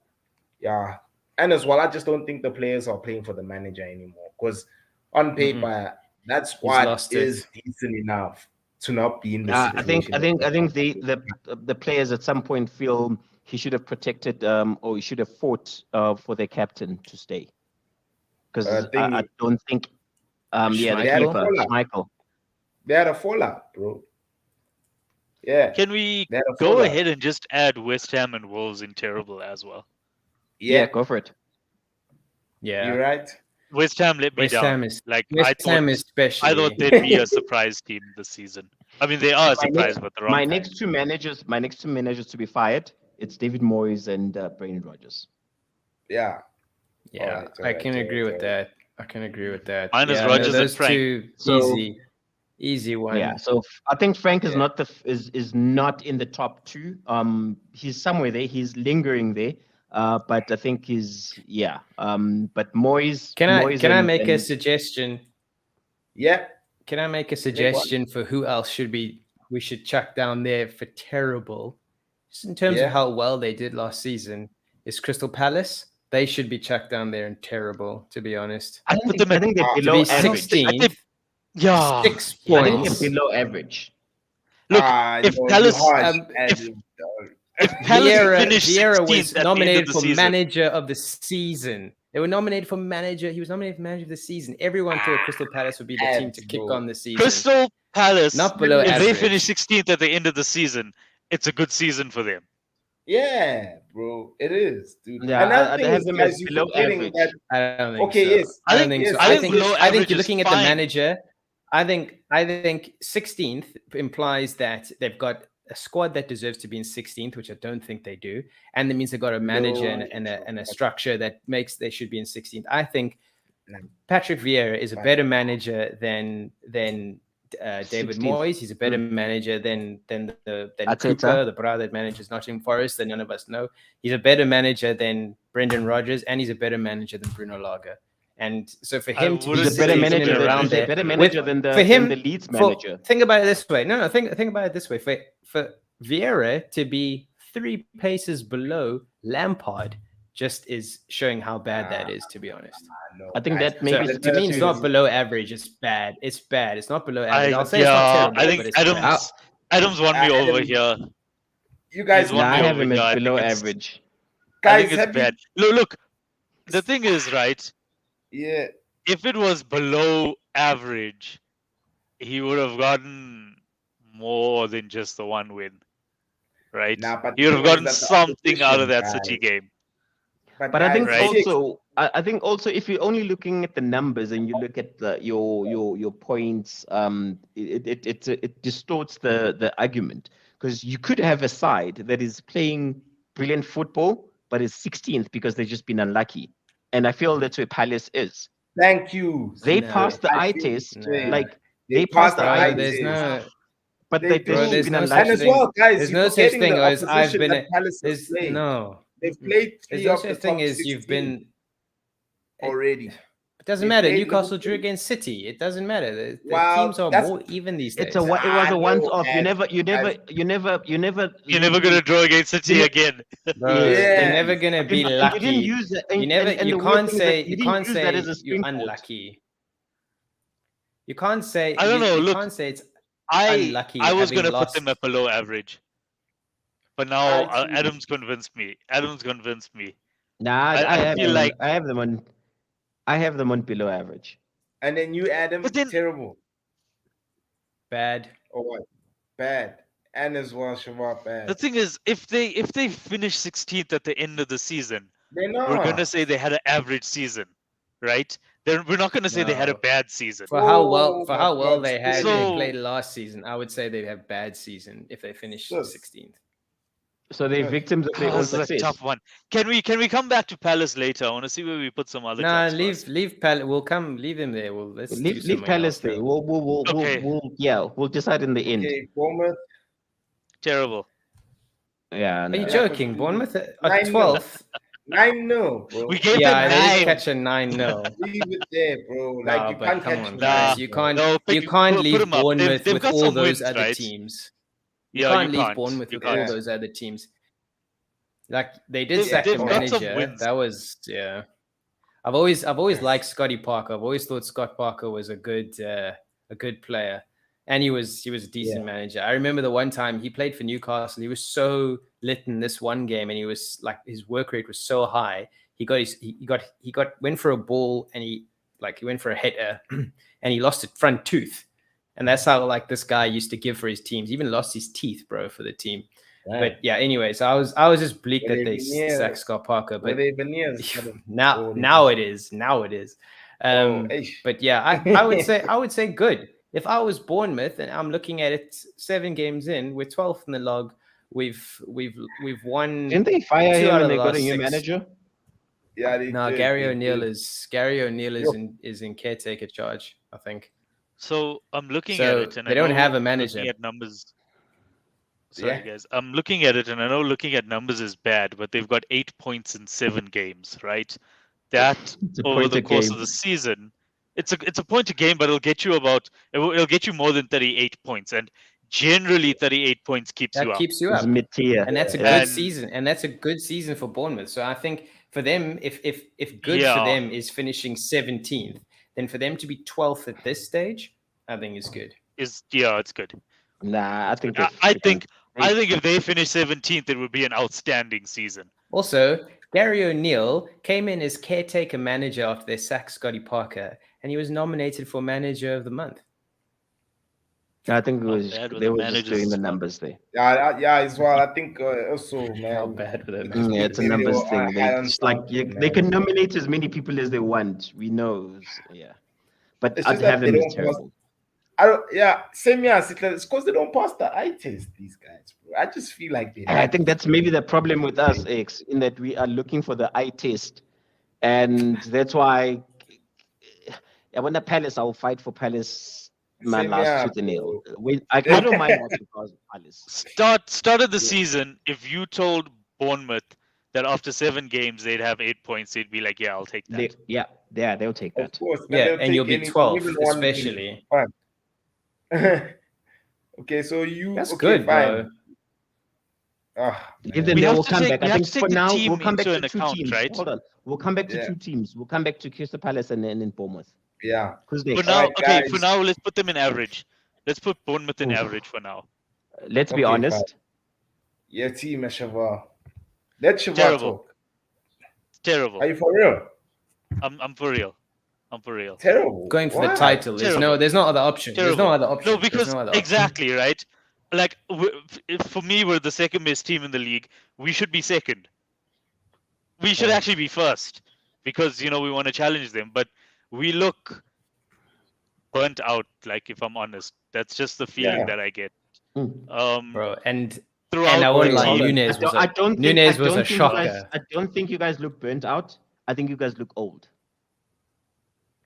yeah, and as well, I just don't think the players are playing for the manager anymore because on Mm-mm. paper that He's squad lost is it. decent enough to not be in the I think situation. I think I think the players at some point feel he should have protected or he should have fought for their captain to stay because I thing don't think yeah, the they had a keeper Schmeichel? fallout. Schmeichel. They had a fallout, bro. Yeah, Can we they had a go fallout. ahead and just add West Ham and Wolves in terrible as well? Yeah, Yeah, go for it. Yeah. you're right. West Ham let me West down. Ham is Like West Ham I especially. thought they'd be a surprise team this season. I mean, they are a My surprise, next, but the wrong my time. next two managers to be fired. It's David Moyes and Brendan Rodgers. Yeah, Yeah, Alright, I alright, can agree alright, with that. I can agree with that. Mine is yeah, Rodgers and those Frank. two So- easy one. Yeah, so I think Frank is Yeah. not is not in the top two. He's somewhere there. He's lingering there. But I think he's but Moyes. Can I Moyes make a and- suggestion? yeah. Can I make a suggestion for who else we should chuck down there for terrible? Just in terms Yeah. of how well they did last season, is Crystal Palace. They should be chucked down there and terrible, to be honest. I put think, them I at- think they're to To below be average. 16th, Yeah. 6 I think points. they're below average. Look, if you're Palace- harsh, if- Adam, dog. If Palace finished Vieira 16th was at the end nominated of the for season, manager of the season. They were nominated for manager. He was nominated for manager of the season. Everyone thought Crystal Palace would be the team to kick bro. on the season. Crystal Palace, Not below if they average. finish 16th at the end of the season, it's a good season for them. Yeah, bro, it is, dude. Yeah, Another I thing have is, them guys, as you're below forgetting average. that. I don't think Okay, so. yes. I don't think so. I think below I think average you're is looking at the fine. manager. I think 16th implies that they've got a squad that deserves to be in 16th, which I don't think they do, and that means they've got a manager and a structure that makes they should be in 16th. I think No. Patrick Vieira is a Fine. better manager than David 16th. Moyes. He's a better manager than Arteta. Cooper, the brother that manages Nottingham Forest, that none of us know. He's a better manager than Brendan Rodgers, and he's a better manager than Bruno Lage. And so for him to be wouldn't He's a better say 16th manager and than, around he's a there, better manager than the for him, than the Leeds for- manager. Think about it this way. No, think about it this way. For Vieira to be 3 paces below Lampard just is showing how bad that is, to be honest. No, I think guys, that maybe So speaks to me, it's to- not below average. It's bad. It's bad. It's not below average. I'll say it's not yeah, terrible, I but think it's bad. Adams won me over Adam- here. You guys, He's one Nah, I me have over him here. I as think below it's- average. I guys, think it's have you- bad. Look, the thing is, right? Yeah, If it was below average, he would have gotten more than just the one win, right? Nah, but He would the have thing is gotten that the something out of that opposition, City guys- game. But I think Right. also, I think also, if you're only looking at the numbers and you look at your points, it distorts the argument, because you could have a side that is playing brilliant football but is 16th because they've just been unlucky, and I feel that's where Palace is. Thank you. They No. passed the I eye feel test, what you're saying. like They they passed passed the the eye eye There's test, no, but they they've do. just There's been no And such unlucky. as thing. well, guys, There's you're no such forgetting thing the as I've opposition been. that Palace have There's played. no. They've played There's three no of the such thing top as you've 16 been. already. It doesn't They matter. played Newcastle drew Liverpool. against City. It doesn't matter. The Wow, teams are that's- more even these days. It was I a know, once off. and You're never. You're never gonna draw against City Yeah. again. Bro, Yeah. you're never gonna And be you lucky. didn't use that. And, You never. and You the weird can't thing is that say. you You didn't can't use that say as a you're springboard. unlucky. You can't say. I don't know, You look, can't say it's I unlucky. was having gonna lost. put them at below average, but now I see. Adams convinced me. Nah, I have feel them, like- I have them on. I have them on below average. And then you, Adam, But then- terrible. Bad. Or what? Bad. And as well, Shabbat, bad. The thing is, if they finish 16th at the end of the season, They're not. we're gonna say they had an average season, right? We're not gonna say they had a No. bad season. For how Oh well my God, they so- played last season, I would say they'd have bad season if they finish Yes. 16th. So they're victims of their own This is a success. tough one. Can we come back to Palace later? I want to see where we put some other Nah, clubs leave first. leave Palace. We'll come. Leave him there. Let's do Leave something Palace else, there. bro. Okay. We'll decide in the end. Okay, Bournemouth. Terrible. Yeah, Are you no. joking? Bournemouth at 9-0. 12th. 9-0, bro. We gave Yeah, them they did 9. catch a 9-0. Leave it there, bro. Like No, you but can't come catch on, nine, guys. Nah, You bro. can't. no, You put can't 'em leave up. Bournemouth They've with got all some those wins, other right? teams. You Yeah, can't you leave can't. Bournemouth You with all can't. those other teams. Like they did They've, sack the they've got some manager. wins. That was yeah. I've always liked Scotty Parker. I've always thought Scott Parker was a good player, and he was a decent manager. I remember the one time he played for Newcastle. He was so lit in this one game, and he was like his work rate was so high. He went for a ball, and he went for a header, and he lost a front tooth, and that's how like this guy used to give for his teams. He even lost his teeth, bro, for the team. But yeah, anyways, I was just bleak that they sacked Scott Parker. But now it is. But yeah, I would say good. If I was Bournemouth and I'm looking at it 7 games in, we're 12th in the log. We've won. Didn't they fire 2 him out when of they the got a last new 6. manager? Yeah, No, did, Gary they O'Neill did. is in caretaker charge, I think. So I'm looking at it, and they I don't know have a manager. looking at numbers. Sorry, guys. I'm looking at it, and I know looking at numbers is bad, but they've got 8 points in 7 games, right? That It's a over point the a course game. of the season, it's a point a game, but it'll get you more than 38 points, and generally 38 points keeps you That up. keeps you It's up. mid-tier. And that's a Yeah. good season. And that's a good season for Bournemouth. So I think for them, if good for Yeah. them is finishing 17th, then for them to be 12th at this stage, I think is good. It's good. Nah, I think I think if they finish 17th, it would be an outstanding season. Also, Gary O'Neill came in as caretaker manager after they sacked Scotty Parker, and he was nominated for manager of the month. I think it How was bad were they the were just managers doing the as well? numbers there. Yeah, as well. I think also, man. How bad were they? Yeah, it's a They numbers were thing. high on It's like something, they can man. nominate as many people as they want. We know, yeah. But It's I'd just that have they them as don't pass. terrible. I don't. Yeah, same here. It's because they don't pass the eye test. These guys, bro. I just feel like they. And I think that's maybe the problem with us, X, in that we are looking for the eye test, and that's why. I want the Palace. I'll fight for Palace. My Same last here, tooth and nail. bro. I don't mind watching Palace. Start of the season, if you told Bournemouth that after 7 games they'd have 8 points, they'd be like, "Yeah, I'll take that." They'll take Of that. course, man, Yeah, they'll and take you'll be anything, 12th, even one win. especially. Fine. Okay, so you. That's okay, good, fine. bro. If then We they have will to come take- back. we I have think to take for the now team we'll come back into to an 2 account, teams. right? Hold on. We'll come back to Yeah. 2 teams. We'll come back to Crystal Palace and then Bournemouth. Yeah. Who's For next? now, Alright, okay. guys. For now, let's put them in average. Let's put Bournemouth in Oof. average for now. Let's be Okay, honest. Yeah, team, Shavar. Let Shavar Terrible. talk. It's terrible. Are you for real? I'm for real. I'm for real. Terrible. Going for the Why? title. There's no other option. There's no Terrible. other option. No, because There's no other option. exactly right. Like for me, we're the second best team in the league. We should be second. We should actually be first because we want to challenge them. But we look burnt out. Like if I'm honest, that's just the feeling that I get. Bro, and Throughout I won't the lie, team. Nunez was I don't Nunez think, was a you guys, shocker. I don't think you guys look burnt out. I think you guys look old.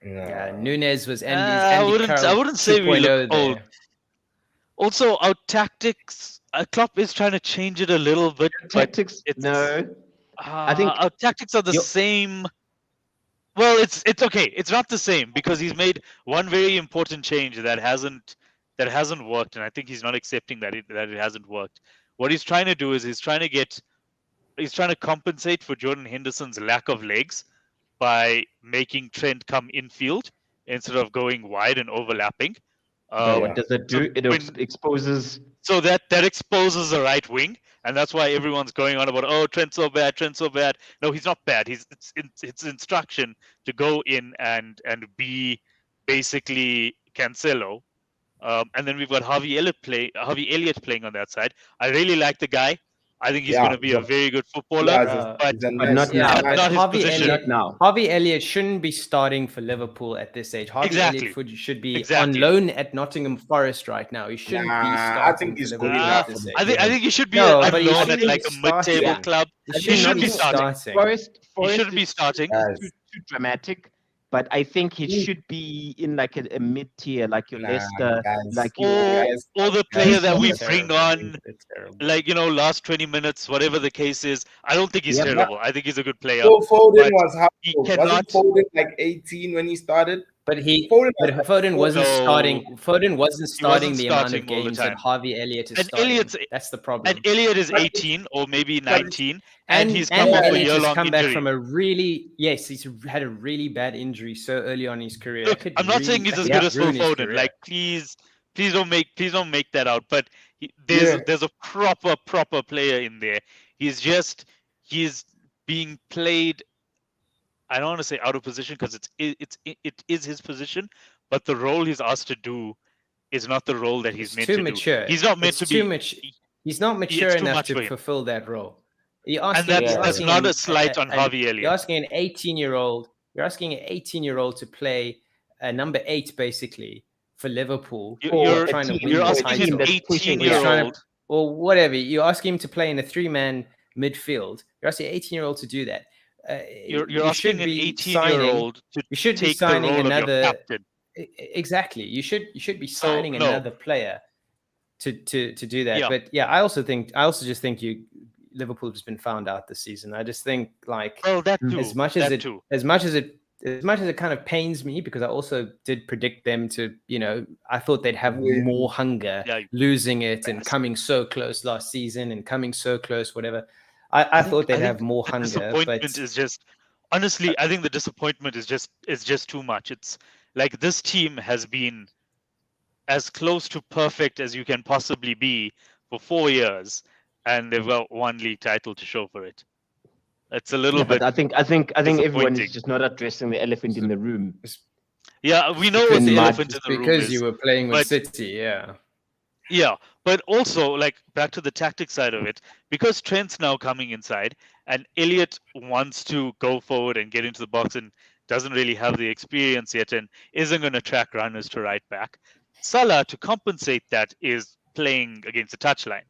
Yeah, Nunez was Andy. I wouldn't say we look old. there. Also, our tactics. Klopp is trying to change it a little bit. Tactics? But it's, No. I think our tactics are the same. Well, it's okay. It's not the same because he's made one very important change that hasn't worked, and I think he's not accepting that it hasn't worked. What he's trying to do is he's trying to compensate for Jordan Henderson's lack of legs by making Trent come infield instead of going wide and overlapping. What does that do? So It exposes. So that exposes the right wing, and that's why everyone's going on about Trent's so bad, Trent's so bad. No, he's not bad. It's instruction to go in and be basically Cancelo, and then we've got Harvey Elliott playing on that side. I really like the guy. I think he's Yeah, going to be a very good footballer, yeah, but he's a But nice- not he's now. a not nice- his Harvey position. Elliott, Not now. Harvey Elliott shouldn't be starting for Liverpool at this stage. Harvey Exactly. Elliott should be Exactly. on loan at Nottingham Forest right now. He shouldn't be Nah, starting I think for he's good Liverpool enough at for this the stage. I think he should be No, on but he loan at shouldn't like be a mid-table starting. club. He He shouldn't be be starting. starting. He shouldn't be is starting. Guys, too dramatic. But I think it Mm. should be in like a mid tier, like your Nah, Leicester, guys, like Or your or the guys, player that we He's bring terrible. on, It's terrible. like last 20 minutes, whatever the case is. I don't think he's Yeah, terrible. I think he's a good player. So Foden but was how he old? cannot. Wasn't Foden like 18 when he started? But Foden was like Foden wasn't No. starting. Foden wasn't starting the amount starting of all the games that time. Harvey Elliott is And starting. Elliott's- That's the problem. And Elliott is But- 18 or maybe but- 19, and he's come and off a Elliott has year-long come injury. back from a really he's had a really bad injury so early on in his career. Look, That could I'm not saying really- he's as that good could as Phil ruin his Foden. career. Like, please don't make that out. But there's a proper player in there. He's being played. I don't want to say out of position because it is his position, but the role he's asked to do is not the role that he's It's meant too to mature. do. He's not meant It's to too be. much. He's not mature it's too enough much for to him. fulfill that role. You're And asking, that's you're asking not him- a slight on Harvey Elliott. You're asking an 18-year-old. You're asking an 18-year-old to play number 8 basically for Liverpool. You're trying to win you're the asking title. an that's pushing it. He's trying 18-year-old. to, or whatever. You're asking him to play in a 3-man midfield. You're asking an 18-year-old to do that. You're you asking should an be signing- 18-year-old to You should be take the signing role of another. your captain. Exactly. You should be signing no. another player to do that. Yeah. But yeah, I also just think Liverpool has been found out this season. I just think like Well, that too. as much as that it too. as much as it kind of pains me because I also did predict them to, I thought they'd have Win. more hunger Yeah. losing it and Yes. coming so close last season and coming so close, whatever. I thought they'd think have more The hunger, disappointment but is just honestly, I think the disappointment is just too much. It's like this team has been as close to perfect as you can possibly be for 4 years, and they've got one league title to show for it. It's a little but bit. I think everyone disappointing. is just not addressing the elephant in the room. Yeah, we know It's what the been elephant in just the room because is. you were playing with but- City, yeah. Yeah, but also like back to the tactic side of it, because Trent's now coming inside and Elliot wants to go forward and get into the box and doesn't really have the experience yet and isn't going to track runners to right back. Salah, to compensate that, is playing against the touchline,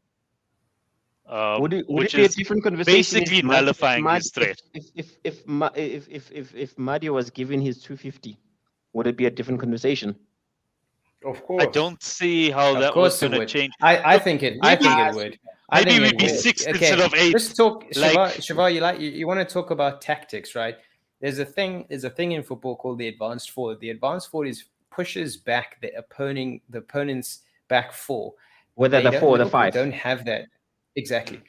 Would it which be a is different conversation? basically nullifying his threat. If Madio was given his 250, would it be a different conversation? Of course. I don't see how Of that course was it going to would. change. I Look, think it maybe- would. I maybe think we'd it be would. 6th instead of 8th. Let's talk, Like- Shiva. You want to talk about tactics, right? There's a thing in football called the advanced forward. The advanced forward pushes back the opponent's back four. Whether the 4 or the Liverpool 5. don't have that exactly.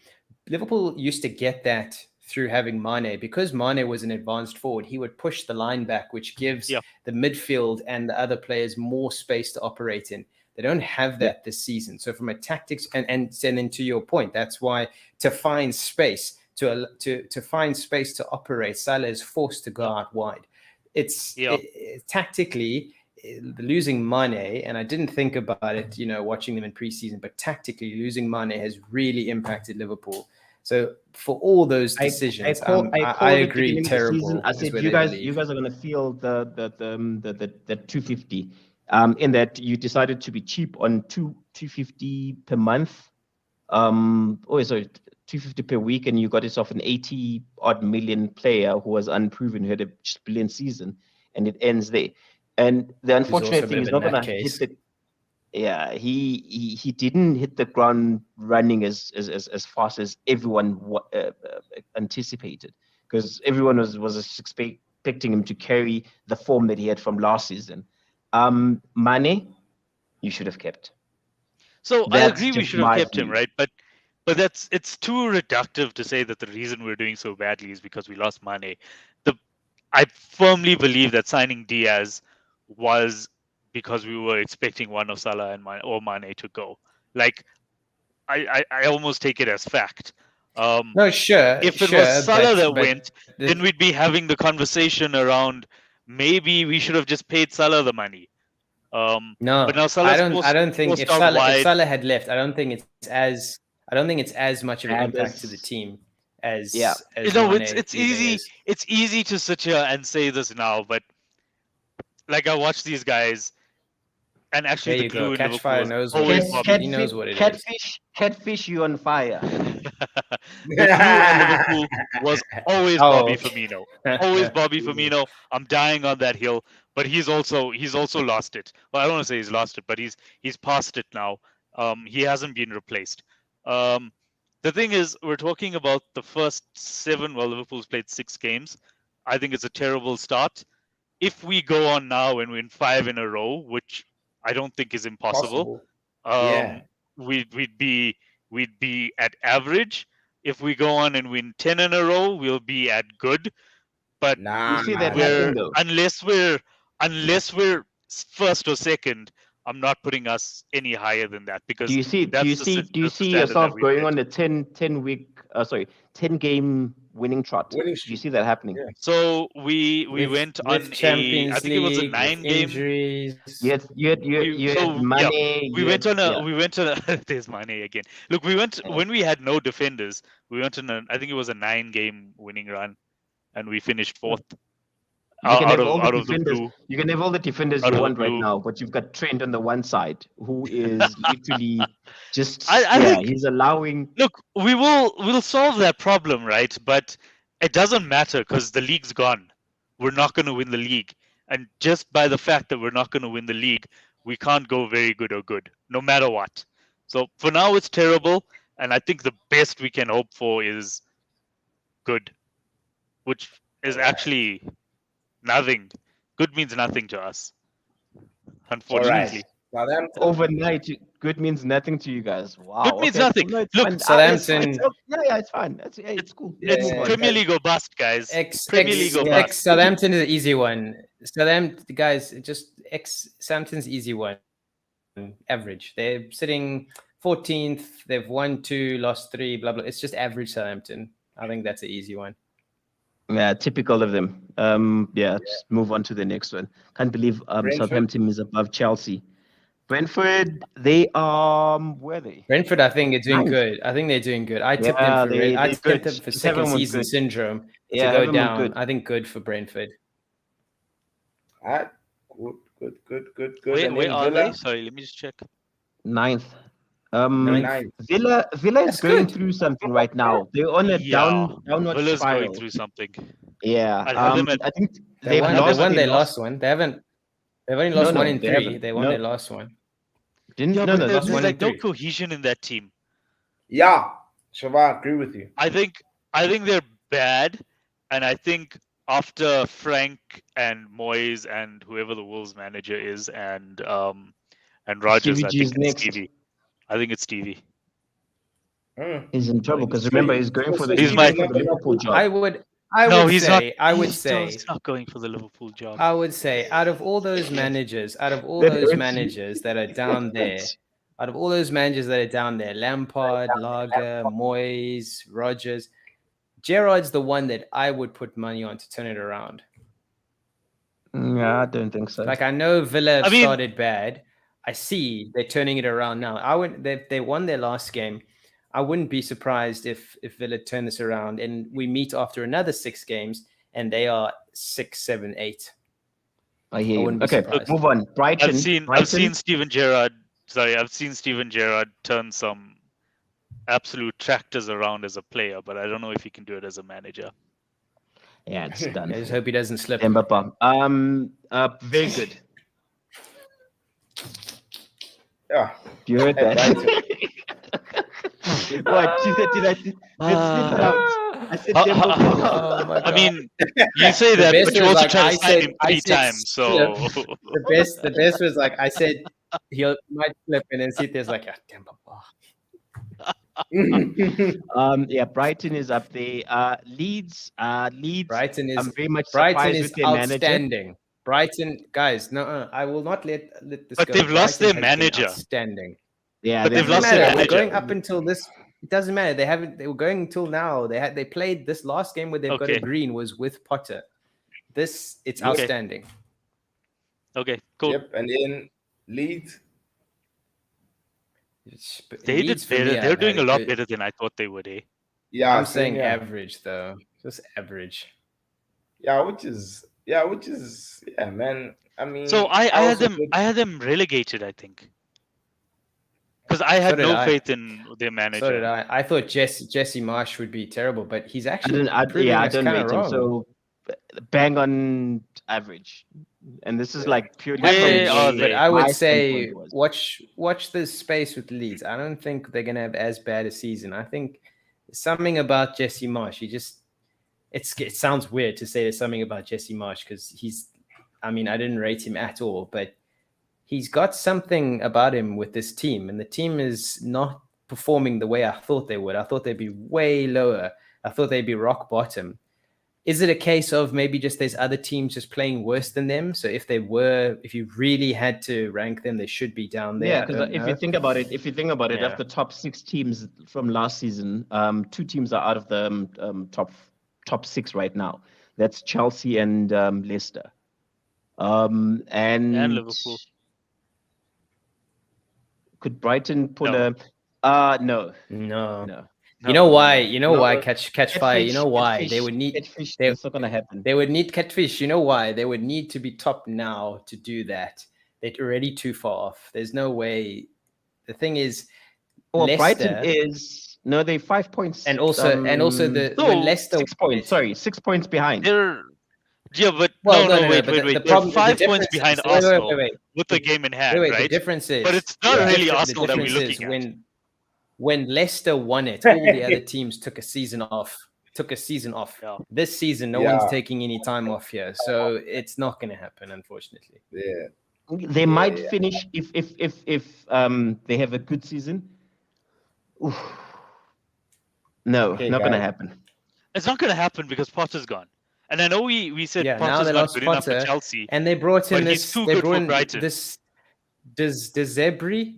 Liverpool used to get that through having Mane. Because Mane was an advanced forward, he would push the line back, which gives Yeah. the midfield and the other players more space to operate in. They don't have that this season. So from a tactics and then to your point, that's why to find space to find space to operate, Salah is forced to go out wide. It's tactically losing Mane, and I didn't think about it, watching them in preseason, but tactically losing Mane has really impacted Liverpool. So for all those decisions, I agree. Terrible. I said you guys are going to feel the 250. In that you decided to be cheap on 250 per month. 250 per week, and you got yourself an 80 odd million player who was unproven, who had a brilliant season, and it ends there. And the unfortunate thing is not going to hit the. Yeah, he didn't hit the ground running as fast as everyone anticipated, because everyone was expecting him to carry the form that he had from last season. Mane, you should have kept. So I That's agree we just should have my kept him, view. right? But it's too reductive to say that the reason we're doing so badly is because we lost Mane. I firmly believe that signing Diaz was because we were expecting one of Salah and Mane to go. Like, I almost take it as fact. No, sure. If it was Salah that went, then we'd be having the conversation around maybe we should have just paid Salah the money. No, but now Salah's I don't think if forced out wide. Salah had left, I don't think it's as I don't think it's as much of an Yeah, impact to the there's- team as Yeah. as No, Mane it's leaving easy. is. It's easy to sit here and say this now, but like I watch these guys, and actually There the you glue go. in Catch Liverpool Fire was knows what it always is. Bobby. He knows what it is. Catfish you on fire. The glue at Liverpool was always Bobby Oh, Firmino. Always Bobby Firmino. I'm dying on that hill, but he's also lost it. Well, I don't want to say he's lost it, but he's past it now. He hasn't been replaced. The thing is, we're talking about the first 7. Well, Liverpool's played 6 games. I think it's a terrible start. If we go on now and win 5 in a row, which I don't think is impossible, Yeah. we'd be at average. If we go on and win 10 in a row, we'll be at good. But Nah. You see that nah. happening though. unless we're first or second, I'm not putting us any higher than that because Do you see that's the yourself standard that we going set. on a 10 week 10 game winning trot? Winning Do you streak. see that happening? Yeah. So we went on with Champions I think it was a League, with 9 game. injuries. You had money. We went on a there's Mane again. Look, we went when we had no defenders. We went on I think it was a 9 game winning run, and we finished 4th. You can have all out the of the defenders. blue. You can have all the defenders Out you of the want right blue. now, but you've got Trent on the one side, who is literally just I think- he's allowing. Look, we'll solve that problem, right? But it doesn't matter because the league's gone. We're not going to win the league, and just by the fact that we're not going to win the league, we can't go very good or good, no matter what. So for now, it's terrible, and I think the best we can hope for is good, which is actually nothing. Good means nothing to us, unfortunately. Southampton. Overnight, good means nothing to you guys. Wow. Good means okay, nothing. no, it's Look, fine. Southampton- It's fine. It's cool. It's Yeah, Premier League or bust, guys. Premier League or X bust. Southampton is an easy one. Southampton guys, just Southampton's easy one. Average. They're sitting 14th. They've won 2, lost 3. Blah blah. It's just average Southampton. I think that's an easy one. Yeah, typical of them. Just move on to the next one. Can't believe Brentford? Southampton is above Chelsea. Brentford, they where are they? Brentford, I think, are doing Nice. good. I think they're doing good. I tipped Yeah, them for they're I tipped good. them for Just second everyone's season good. syndrome Yeah, to go everyone's down. good. I think good for Brentford. Ah, good. Where And then are Villa, they? Sorry, let me just check. 9th. ninth. Villa is That's going good. through something right now. They're on a downward Villa's spiral. going through something. Yeah. I'd have them at- I think They won. lost. They won they their lost. last one. They've only lost No, 1 in they 3. haven't. They won No. their last one. Didn't Yeah, no, but no, lost there's one like in no 3. cohesion in that team. Yeah, Shava, I agree with you. I think they're bad, and I think after Frank and Moyes and whoever the Wolves manager is and Rodgers, Stevie I G's think it's next. Stevie. I think it's Stevie. He's in trouble because So remember you- he's going for so the He's he's my- going for the Liverpool job. I would No, he's not. say. I would say. He's not going for the Liverpool job. I would say out of all those managers, that are down there, out of all those managers that are down there, Lampard, Lager, Moyes, Rodgers, Gerrard's the one that I would put money on to turn it around. Yeah, I don't think so. Like I know Villa I mean- started bad. I see they're turning it around now. They won their last game. I wouldn't be surprised if Villa turn this around and we meet after another 6 games and they are 6, 7, 8. I hear I you. wouldn't be Okay, surprised. move on. Brighton. I've seen Steven Gerrard. Sorry, I've seen Steven Gerrard turn some absolute tractors around as a player, but I don't know if he can do it as a manager. Yeah, it's done. I just hope he doesn't slip. Mbapa. Very good. Yeah. You heard that? What? She said, let's split it out. I said, Oh my I God. mean, you say The that, best but you was also like, try I to sign said- him I 3 said times. So the best was like I said he might slip and then sit there's like damn Papa. Yeah, Brighton is up there. Leeds. Brighton I'm is very much Brighton surprised is with their manager. outstanding. Brighton guys, no, I will not let this But go. they've lost Brighton their has been manager. Outstanding. Yeah, But they've Doesn't lost their matter. We're manager. going up until this. It doesn't matter. They were going until now. They played this last game where they've got a Okay. green was with Potter. It's Okay. outstanding. Okay, cool. Yep. And then Leeds. They Leeds did for me better. They're have had doing a a lot good. better than I thought they would. Yeah, I'm same saying here. average though, just average. Yeah, which is yeah, man. I So mean, I I had also them. thought, I had them relegated. I think because I So had did no I. faith in their So did manager. I thought Jesse Marsh would be terrible, but he's I actually don't. I, proving yeah, I us don't kind of rate him. wrong. So bang on average, and this is like purely Where from are where But they? I would my say standpoint was. watch this space with Leeds. I don't think they're gonna have as bad a season. I think something about Jesse Marsh. He just it sounds weird to say there's something about Jesse Marsh because I mean I didn't rate him at all, but he's got something about him with this team, and the team is not performing the way I thought they would. I thought they'd be way lower. I thought they'd be rock bottom. Is it a case of maybe just there's other teams just playing worse than them? So if you really had to rank them, they should be down there. Yeah, I because don't if you know. think about it, Yeah. of the top 6 teams from last season, 2 teams are out of the top 6 right now. That's Chelsea and Leicester. And And Liverpool. could Brighton pull No. no. No. No. You know why? No. You know No, why catch fire? You know why Catfish, they would need catfish. they, That's not gonna happen. they would need catfish. You know why they would need to be top now to do that? They're already too far off. There's no way. The thing is, Well, Leicester, Brighton is no, they're 5 points. and also the No, when Leicester 6 points. Sorry, 6 points behind. They're but Well, no, no, wait. but They're problem, 5 the points difference behind is, Arsenal wait. with the game in hand, The right? difference is, But it's not Yeah. really the Arsenal that we're difference is looking at. when Leicester won it, all the other teams took a season off. Yeah. This season, no Yeah. one's taking any time off here, so it's not going to happen, unfortunately. yeah, They might yeah. finish if they have a good season. Oof. No, Okay, not gonna guys. happen. It's not going to happen because Potter's gone. And I know we said Yeah, now Potter's they not lost good enough for Potter, Chelsea. and they brought in But he's this. too They good brought for in Brighton. this. Dezabri?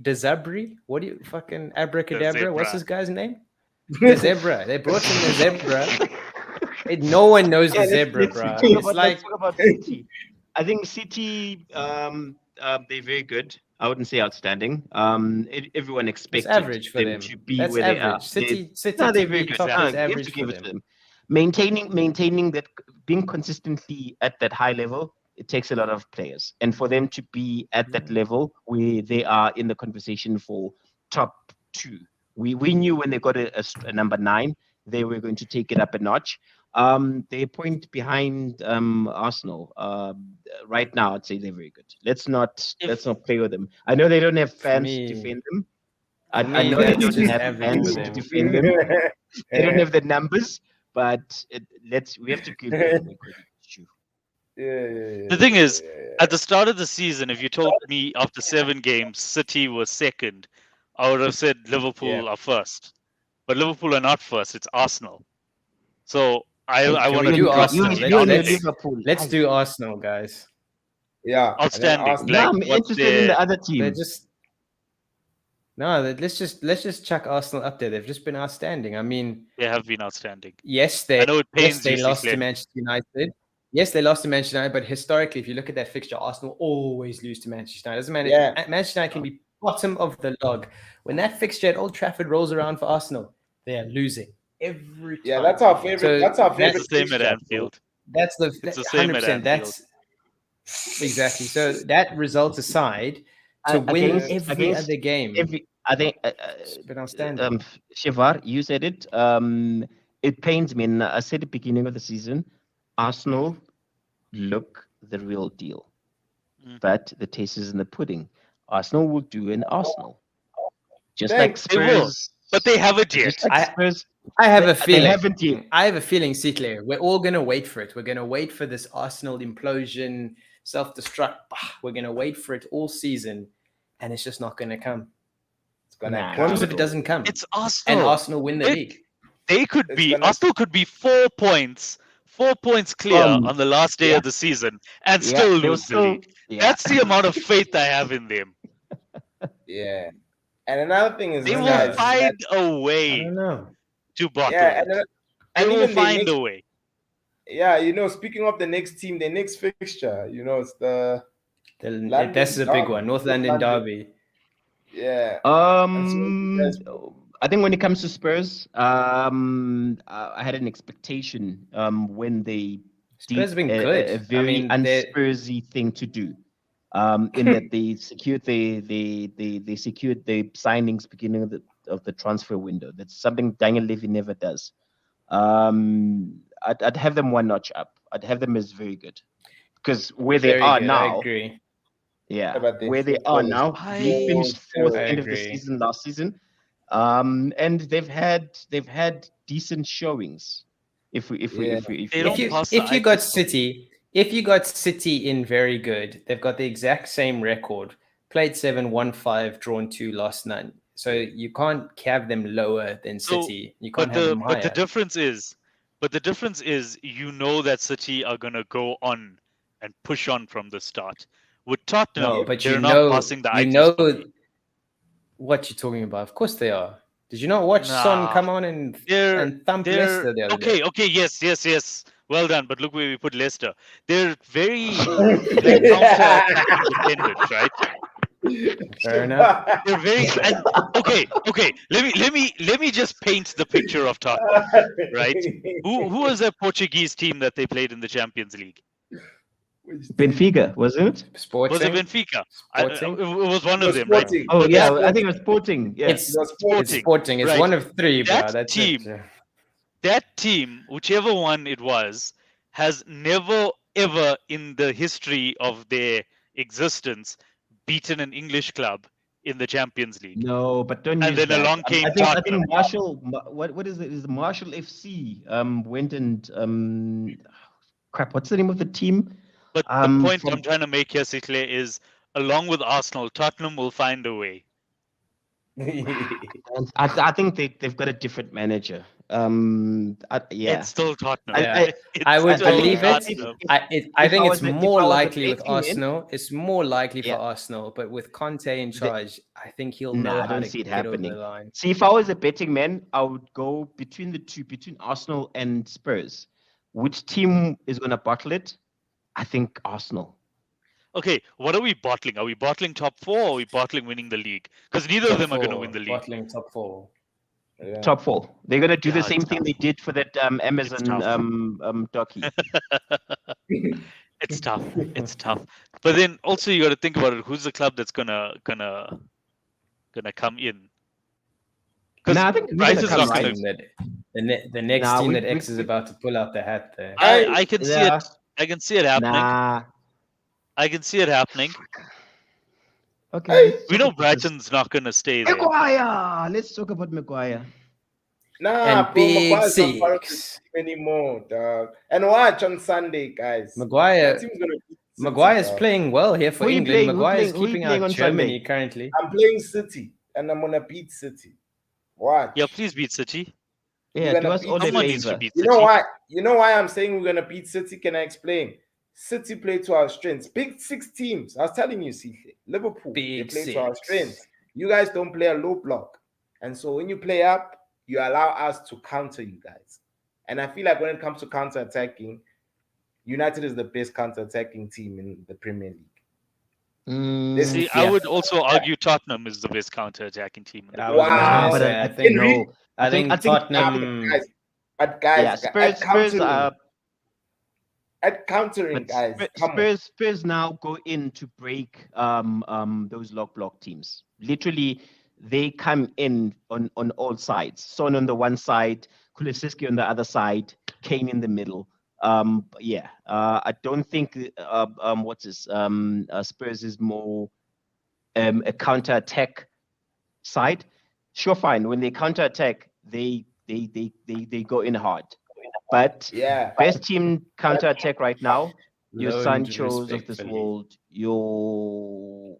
What do you fucking abracadabra? What's Zebra. this guy's name? The zebra. They brought in the zebra. No one knows the zebra, bro. Let's talk about City. I think City, they're very good. I wouldn't say outstanding. Everyone expected average for them. to be That's where average. they are. City No, they're to very be good. top No, is you have average to for give it to them. them. Maintaining that, being consistently at that high level, it takes a lot of players, and for them to be at that level where they are in the conversation for top 2, we knew when they got a number 9, they were going to take it up a notch. They're a point behind Arsenal. Right now, I'd say they're very good. Let's not play with them. I know they don't have fans to defend them. I know they that's don't just have average fans for to them. defend them. They don't have the numbers, but we have to give them the credit due. The thing is, at the start of the season, if you told me after 7 games City was second, I would have said Liverpool are first. But Liverpool are not first; it's Arsenal. So I Can want we to do trust Arsenal? them. Let's do Arsenal, guys. Yeah, Outstanding. And then No, Like, I'm what's interested in their- the other They're team. just let's just chuck Arsenal up there. They've just been outstanding. I mean, They have been outstanding. yes, I know it pains they you, lost to Ciclin. Manchester United. Yes, they lost to Manchester United, but historically, if you look at that fixture, Arsenal always lose to Manchester United. Doesn't matter. Yeah. Manchester United can be bottom of the log. When that fixture at Old Trafford rolls around for Arsenal, they are losing every time. Yeah, that's our favorite. So that's our It's favorite. the same at fixture, bro. Anfield. That's the It's the same at 100%. Anfield. That's exactly. So that result aside, to win every other game, I think it's been outstanding. Shivar, you said it. It pains me, and I said at the beginning of the season, Arsenal look the real deal, but the taste is in the pudding. Arsenal will do in Arsenal, just like Thanks. They will, Spurs. but they haven't yet. Just like Spurs. I have a They feeling. haven't yet. I have a feeling, Ciclair, we're all going to wait for it. We're going to wait for this Arsenal implosion, self-destruct. We're going to wait for it all season, and it's just not going to come. It's gonna Nah. come. What happens if it doesn't come? It's Arsenal. And Arsenal win the Wait. league. They could It's be gonna- Arsenal could be 4 points clear on the last day of the season and still they'll lose the league. yeah. That's the amount of faith I have in them. Yeah. And another thing is, They will guys, find a I way don't know. to bottle yeah, it. and They will even the find next- a way. yeah, speaking of the next team, the next fixture, it's the This is a big one. North London Derby. Yeah. And so you guys- I think when it comes to Spurs, I had an expectation when they Spurs have did been good. a I very mean, they're unspursy thing to do. In that they secured they secured the signings beginning of the transfer window. That's something Daniel Levy never does. I'd have them one notch up. I'd have them as very good because where they very are good. I now, agree. yeah, but their where they are football is now, they I finished so fourth I end of the agree. season last season, and they've had decent showings. If we Yeah. They If don't you pass the if you eye got test. City, if you got City in very good, they've got the exact same record. Played 7, won 5, drawn 2, lost 9. So you can't have them lower than So, City. You can't but have the them but the higher. difference is, you know that City are gonna go on and push on from the start. With Tottenham, No, but they're not passing the eye test for me. what you're talking about. Of course they are. Did you not watch Son Nah, come on and they're thump they're Leicester the other day? okay. Yes. Well done. But look where we put Leicester. They're very like counter-attacking dependent, right? Fair enough. They're very and okay. Let me just paint the picture of Tottenham, right? Who was that Portuguese team that they played in the Champions League? Benfica, was it? Sporting. Was it Benfica? Sporting. It was one It of was them, right? Sporting. Oh But yeah, that I think it was Sporting. Yeah. It's It was Sporting. it's Sporting. It's Right. one of 3, bro. That That's team- it. that team, whichever one it was, has never ever in the history of their existence beaten an English club in the Champions League. No, but don't And use then that. along came I Tottenham. think Marshall. What is it? Is Marshall FC went and crap. What's the name of the team? But the point from- I'm trying to make here, Sinclair, is along with Arsenal, Tottenham will find a way. I think they've got a different manager. Yeah. It's still Tottenham. Yeah. It's I would still believe it. Tottenham. I If think I it's was a- if more I was a likely with betting man- Arsenal. It's more likely Yeah. for Arsenal, but with Conte in charge, I think he'll know Nah, I how don't to see it get over happening. the line. See, if I was a betting man, I would go between the two, between Arsenal and Spurs. Which team is going to bottle it? I think Arsenal. Okay, what are we bottling? Are we bottling top 4 or are we bottling winning the league? Because neither of them are going to win the league. Bottling top 4. Yeah. Top 4. They're going to do the Yeah, same it's thing tough. they did for that Amazon docu. It's tough. It's tough. But then also you got to think about it. Who's the club that's gonna come in? Because Nah, I think we're Brighton's gonna not come gonna. right. The next Nah, team we- that we- X is we- about to pull out the hat there. I can see Yeah. it. I can see it happening. Nah. I can see it happening. Okay. let's We talk know about this. Brighton's not gonna stay there. Maguire. Let's talk about Maguire. Nah, And bro, Big Maguire's not part of the Six. team anymore, dog. And watch on Sunday, guys. Maguire. That team's gonna beat City, Maguire's dog. playing well here for Who you England. playing- who Maguire's playing- who you keeping playing out on Germany Sunday? currently. I'm playing City, and I'm gonna beat City. Watch. Yeah, please beat City. Yeah, You're do gonna us beat all a Someone needs to favor. beat You City. know why? You know why I'm saying we're gonna beat City? Can I explain? City play to our strengths. Big 6 teams. I was telling you, CJ. Liverpool, they Big play to our 6. strengths. You guys don't play a low block. And so when you play up, you allow us to counter you guys. And I feel like when it comes to counter-attacking, United is the best counter-attacking team in the Premier League. This See, is- I Yeah. would also argue Tottenham is the best counter-attacking team. In the I Premier was League. Wow. gonna but say, I I think think no. I think I think- Tottenham. Yeah, Spurs at countering, but guys. Come on. Spurs now go in to break those lock block teams. Literally, they come in on all sides. Son on the one side, Kulusevski on the other side, Kane in the middle. I don't think Spurs is more a counter attack side. Sure, fine. When they counter attack, they go in hard. But Yeah. best team counter attack right now, your Loaned Sanchos of this respectfully. world, your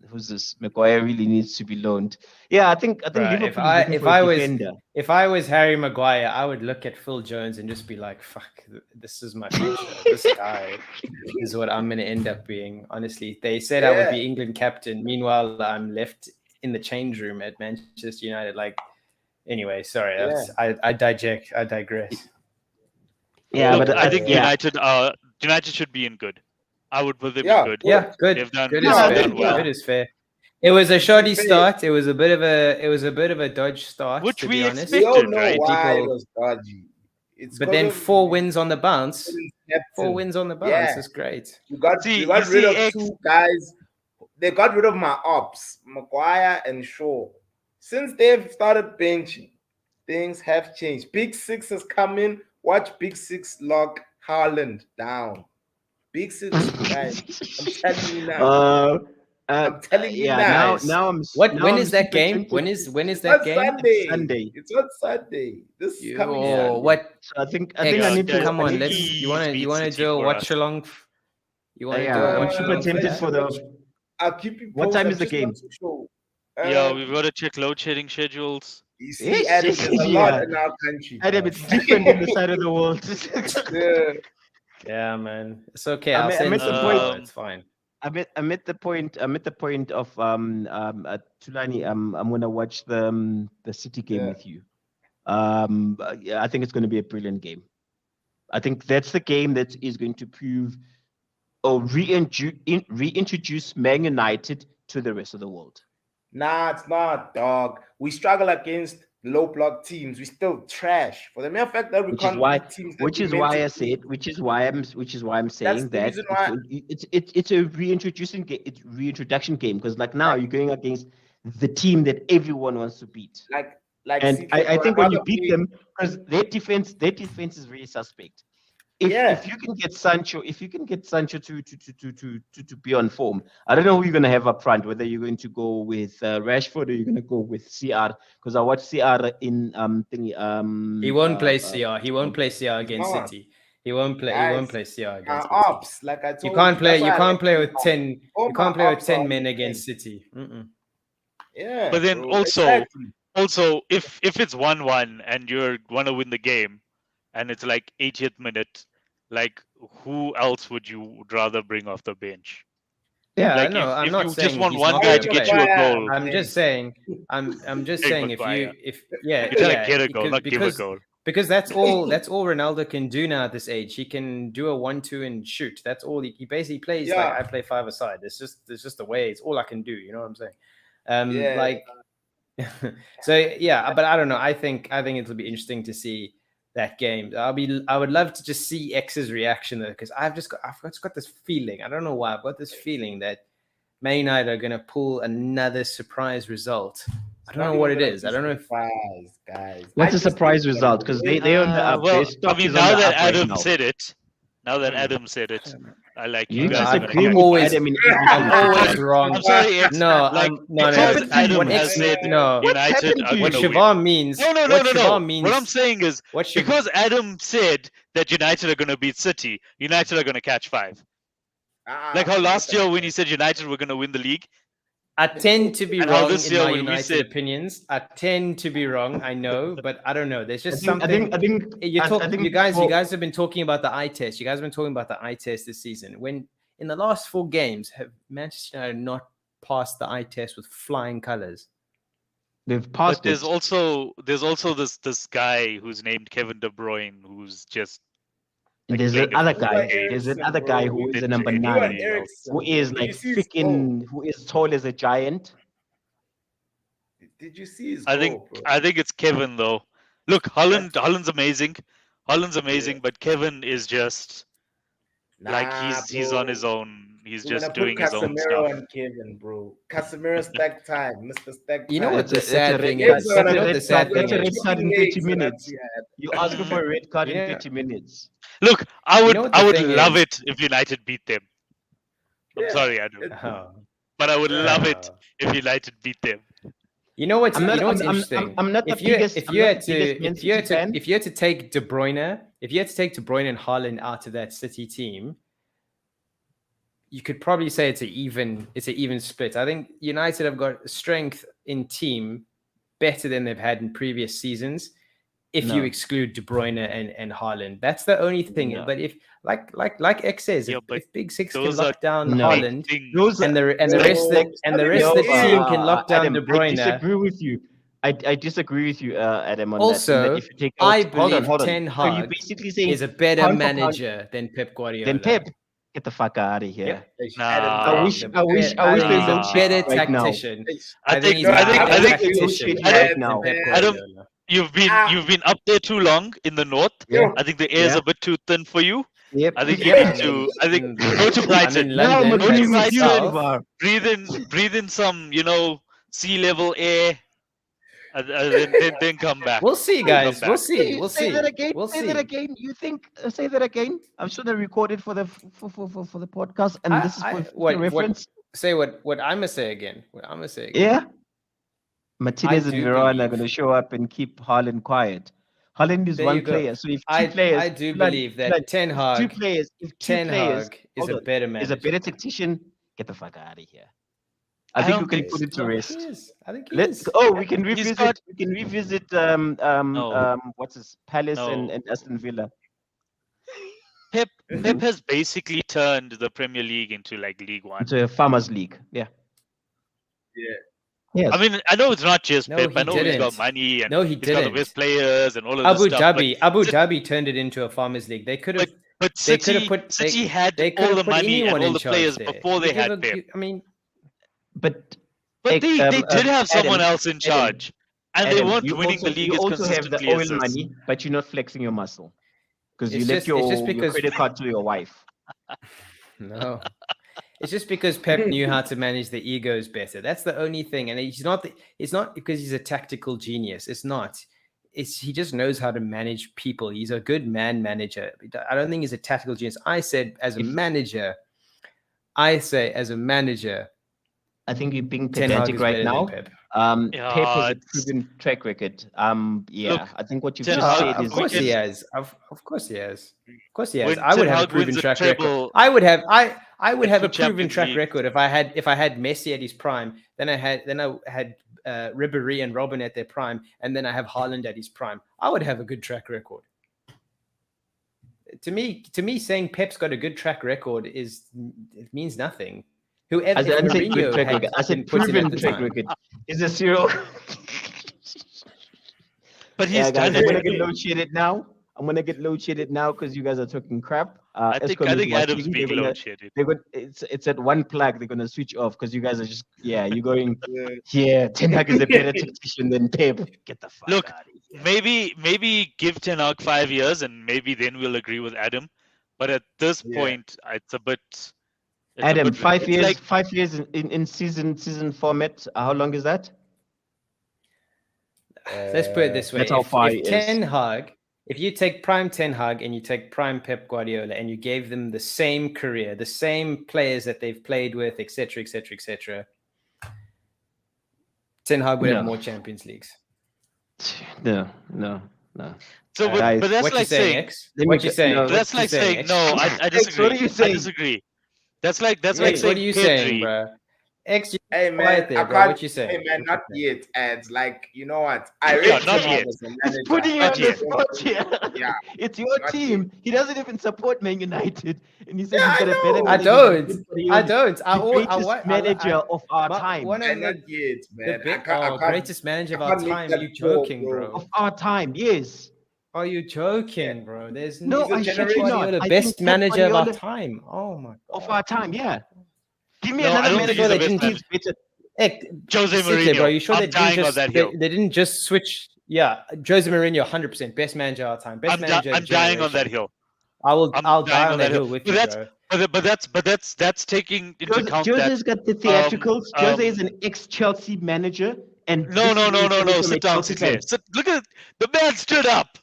who's this? Maguire really needs to be loaned. Yeah, I think Bruh, Liverpool if I- is looking if for I a was- defender. If I was Harry Maguire, I would look at Phil Jones and just be like, "Fuck, this is my future. This guy is what I'm gonna end up being." Honestly, they said I would be England captain. Meanwhile, I'm left in the change room at Manchester United. Like, anyway, sorry, I digress. Yeah, Look, but I think yeah. United should be in good. I would put them Yeah. in good. Yeah, good. They've done- Good they've is done fair. well. Good is fair. It was a To be shoddy fair, start. It was a bit of a dodge start, Which to we be honest. we all expected, know right? why it People, was dodgy. It's but because then of 4 wins on the bounce. captain. 4 wins on the bounce. Yeah, That's great. we got See, we you got rid see, of two guys. They got rid of my ops, Maguire and Shaw. Since they've started benching, things have changed. Big Six has come in. Watch Big Six lock Haaland down. Big Six, guys. I'm telling you now. uh, I'm telling you yeah. now. Guys, Now when I'm is that super game? tempted. When is It's that on game? Sunday. Sunday. It's on Sunday. This is coming Oh, Sunday. what? So I think I X, need to. come I on, need let's. to. You wanna beat do City a for watch us. along? You wanna do Yeah, a I'm watch super along for tempted that? for the. I'll keep you What posted. time I'm is the just not game? too sure. Yeah, we've got to check load shedding schedules. You see, Yes, Adam, there's a lot yeah. in our country. Adam, bro. it's different in the side of the world. Yeah. Yeah, man. It's okay. I'm I'll at- send I'm at the some point- power. It's fine. I'm at the point. I'm at the point of Tulani. I'm gonna watch the City game Yeah. with you. Yeah, I think it's going to be a brilliant game. I think that's the game that is going to prove or reintroduce Man United to the rest of the world. Nah, it's not, dog. We struggle against low block teams. We still trash. For the mere fact that we Which is can't why, beat teams that which we is meant why to I beat. said, which is why I'm saying the that reason why- it's a reintroduction game, it's reintroduction game because like now Like- you're going against the team that everyone wants to beat. Like And see, I for think when you another beat play- them, because their defense is very suspect. If you can get Sancho, to be on form, I don't know who you're gonna have up front. Whether you're going to go with Rashford or you're gonna go with CR. Because I watched CR in thingy. He won't play CR. He won't play CR He's against not. City. He won't play. He won't play CR against City. ops, like I told You can't play. that's You why I can't like play these with ops. 10. All You can't my play with ops are 10 on men the against bench. City. Yeah, But then bro, also, exactly. also if it's 1-1 and you want to win the game, and it's like 80th minute, like who else would you rather bring off the bench? Yeah, Like no, I'm if not you saying just want he's one not guy gonna to play. get you a goal, I'm just saying. I'm just Hey, saying Maguire. if you're trying to get a goal, not give a goal. because that's all Ronaldo can do now at this age. He can do a 1-2 and shoot. That's all he basically plays. Like Yeah. I play 5-a-side. It's just the way. It's all I can do. You know what I'm saying? Yeah. Like so yeah, but I don't know. I think it'll be interesting to see that game. I would love to just see X's reaction though, because I've just got this feeling. I don't know why. I've got this feeling that Man United are gonna pull another surprise result. I don't know what it is. I don't know if Surprise, guys. What's I a just surprise think result? Because they're on the up. Well, Their I stock mean, is on now the that up right Adam now. said it, I like you You guys. I- are gonna disagree I'm catch with always- Adam in I'm everything. always wrong. I'm sorry, X. No, like, no, because no. Adam What has X said no. United happened are to What going to win. Siobhan means. No. What Siobhan means. What I'm saying is What Siobhan- because Adam said that United are going to beat City, United are going to catch 5. Like how last year when he said United were going to win the league, I tend to be And how wrong this in year my when we United said- opinions. I tend to be wrong. I know, but I don't know. There's just I something. think You think you guys for- have been talking about the eye test. You guys have been talking about the eye test this season. When in the last 4 games have Manchester United not passed the eye test with flying colors? they've but passed there's it. also this guy who's named Kevin De Bruyne who's just like There's playing another a full guy. game. There's another guy who is a number Didn't 9, anybody else. who is like freaking, who is tall as a giant. Did you see his I goal, think bro? I think it's Kevin though. Look, Holland's amazing. Holland's amazing, but Kevin is just like he's on his own. He's We're just gonna doing put his own Casemiro stuff. and Kevin, bro. Casemiro stack time, Mr. Stack time. You know what the That's a sad red thing card. is? That's a You know what red the sad card. thing That's a is? red card in 30 minutes. You're asking for a red card in Yeah. 30 minutes. Look, I You would know what I the would thing love is? it if United beat them. I'm Yeah. sorry, Adam, Oh. but I would love Oh. it if United beat them. You know what's I'm not- you know what's I'm- interesting? I'm not the if you biggest- if I'm you not had the to biggest Man if you had City to fan. if you had to take De Bruyne, if you had to take De Bruyne and Haaland out of that City team, you could probably say it's an even split. I think United have got strength in team better than they've had in previous seasons. If you No. exclude De Bruyne and Haaland, that's the only thing. No. But if like X says, Yeah, but if Big Six can those lock are down No. Haaland Things. Those and the No, rest of the team can lock down Adam, De Bruyne. I disagree with you. I disagree with you, Adam, on that. Also, In that if you take I out, hold on, believe hold on. Ten So you're Hag basically saying is a better pound for pound manager than Pep Guardiola. than Pep. Get the fuck out of here. Yep. Nah. I wish The I wish I think there's he's no a shit better right now. tactician. I think he's no, a I better think there's no tactician shit than right now. Pep Adam, Guardiola. you've Ah. been up there too long in the north. Yeah. I think the air's Yeah. a bit too thin for you. Yep. I think you Yeah, need to. I think in- go to I'm Brighton. in Now I'm London. agreeing That's with you, south. Anwar. Breathe in some, sea level air. Then come back. We'll see, Then guys. come We'll back. see. We'll Say see. that again. We'll say see. that again. You think? Say that again. I'm sure they recorded for the for the podcast, and this is for future reference. Say what I'm gonna say again. What I'm gonna say again. Yeah. Martinez and do Varane are believe- going to show up and keep Haaland quiet. Haaland is There one you go. player, so if two players, I do Blood- believe that Blood, Ten if Hag, two players, Ten Hag is hold a on, better is manager. a better tactician, get the fuck out of here. I I think we don't can think put it to I think rest. he is. I think he Let's is. we can He's revisit. got- We can revisit. No. What's his Palace No. and Aston Villa. Pep has basically turned the Premier League into like League One. Into a Farmers League. Yeah. Yeah. Yes. I mean, I know it's not just No, Pep. I he know he's got didn't. money and No, he he's got the didn't. best players and all of Abu this stuff. Dhabi. Abu Dhabi turned it into a farmers league. They could have. But They could have City, put. City had They could all the have put money and anyone all in the charge players there. before You they give had a- Pep. I mean, but But they did have someone Adam, else in charge. And they Adam, weren't you winning also, the league you as also have the consistently oil as this. money, but you're not flexing your muscle because you It's left just your because- credit card to your wife. no. It's just because Pep knew how to manage the egos better. That's the only thing, and it's not because he's a tactical genius. It's not. He just knows how to manage people. He's a good man manager. I don't think he's a tactical genius. I say as a manager, I think you're being Ten Hag pedantic is right better now. than Pep. Pep has a it's- proven track record. Yeah, Look, I think what you've Ten just Hag- said Of is course he can- has. Of course he has. Of course he has. When I would Ten have a Hag proven wins a track record. treble- I would have a two proven Champions track League. record if I had Messi at his prime. Then I had Ribéry and Robin at their prime, and then I have Haaland at his prime. I would have a good track record. To me, saying Pep's got a good track record it means nothing. Whoever I didn't say Mourinho good track had record. I said been put in at proven the track time. record. Is a zero. But he's Yeah, guys, done I'm gonna it. get load shedded now. I'm gonna get load shedded now because you guys are talking crap. I think Eskom is Adam's watching. being They're gonna- load shedded. They're going it's at one plug. They're gonna switch off because you guys are just you're going Yeah. yeah. Ten Hag is a better tactician than Pep. Get the fuck Look, out of here. Maybe give Ten Hag 5 years and maybe then we'll agree with Adam. But at this Yeah. point, it's a bit. Adam, 5 it's years. like- 5 years in season format. How long is that? Let's put it this way: That's how far if it is. Ten Hag, if you take prime Ten Hag and you take prime Pep Guardiola and you gave them the same career, the same players that they've played with, etc., etc., etc., Ten Hag would have No. more Champions Leagues. No. So, Guys, but that's What you like saying, saying. X? Let me What you get- saying? no, What That's you like saying X? no. I disagree. what are you saying? I disagree. That's like X, saying what are you saying, Pedri. bro? X, you Hey man, quiet there, I bro. can't. What you saying? Hey man, What not you saying? yet. And like, you know what? I Yeah, rate not Ten Hag yet. as a He's manager. putting you Not on the yet. spot here. Yeah, It's your not team. He doesn't even support Man United, and he says Yeah, he's got I a better. know. I manager don't. than I Guardiola, don't. I the all. greatest I manager of our but time. one of and the, not yet, the man. big, I can't. greatest manager of I our can't make time. that You call, joking, bro. bro? Of our time, yes. Are you joking, bro? There's No, He's a I shit you generation. not. Guardiola, I best think Pep manager of our Guardiola time. Oh my god. of our time, yeah. Give me No, I another don't manager think he's the that best thinks better. Hey, Jose sit there, bro. Mourinho. You sure I'm they didn't dying on just that hill. they didn't just switch? Yeah, Jose Mourinho, 100% best manager of our time. Best manager. I'm of dying on that generation. hill. I'll die on that hill with But you, that's bro. that's taking into Jose, account Jose's that got the theatricals. um, Jose is an ex-Chelsea manager, and no. this is coming from a Sit down, Chelsea sit fan. there. Look at the man stood up.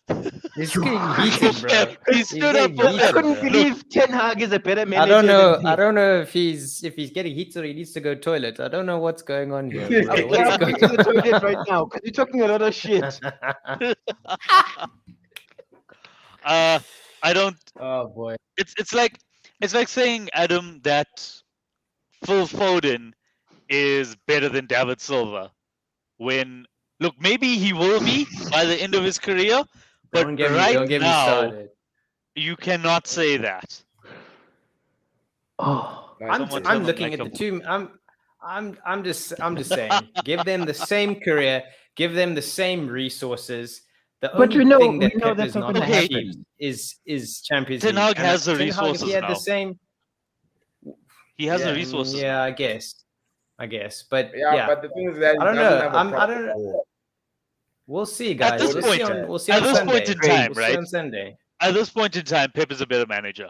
He's getting heated, bro. Pep, he He's stood up getting for I heated, Pep. couldn't bro. believe Ten Hag is a better manager. I don't know. than I Pep. don't know if he's getting heated or he needs to go toilet. I don't know what's going on here. Bro. I'm What's going to the toilet right now because you're talking a lot of shit. I don't. Oh boy. It's like saying, Adam, that Phil Foden is better than David Silva. When look, maybe he will be by the end of his career, but Don't get right me now started. you cannot say that. Oh, Like, Someone I'm tell looking him at like the two. I'm just saying. Give them the same career. Give them the same resources. The But only we know- thing that we know Pep that's has not not gonna achieved happen. is Champions Ten League. Hag And has the Ten Hag, if he resources had now. the same. He has the Yeah. resources. Yeah, now. I guess. But Yeah, but the thing is that he I don't doesn't know. have a I proper don't. goal. We'll see, At guys. this We'll point, see on. We'll see at on this Sunday. point in time, We'll see right? on Sunday. At this point in time, Pep is a better manager.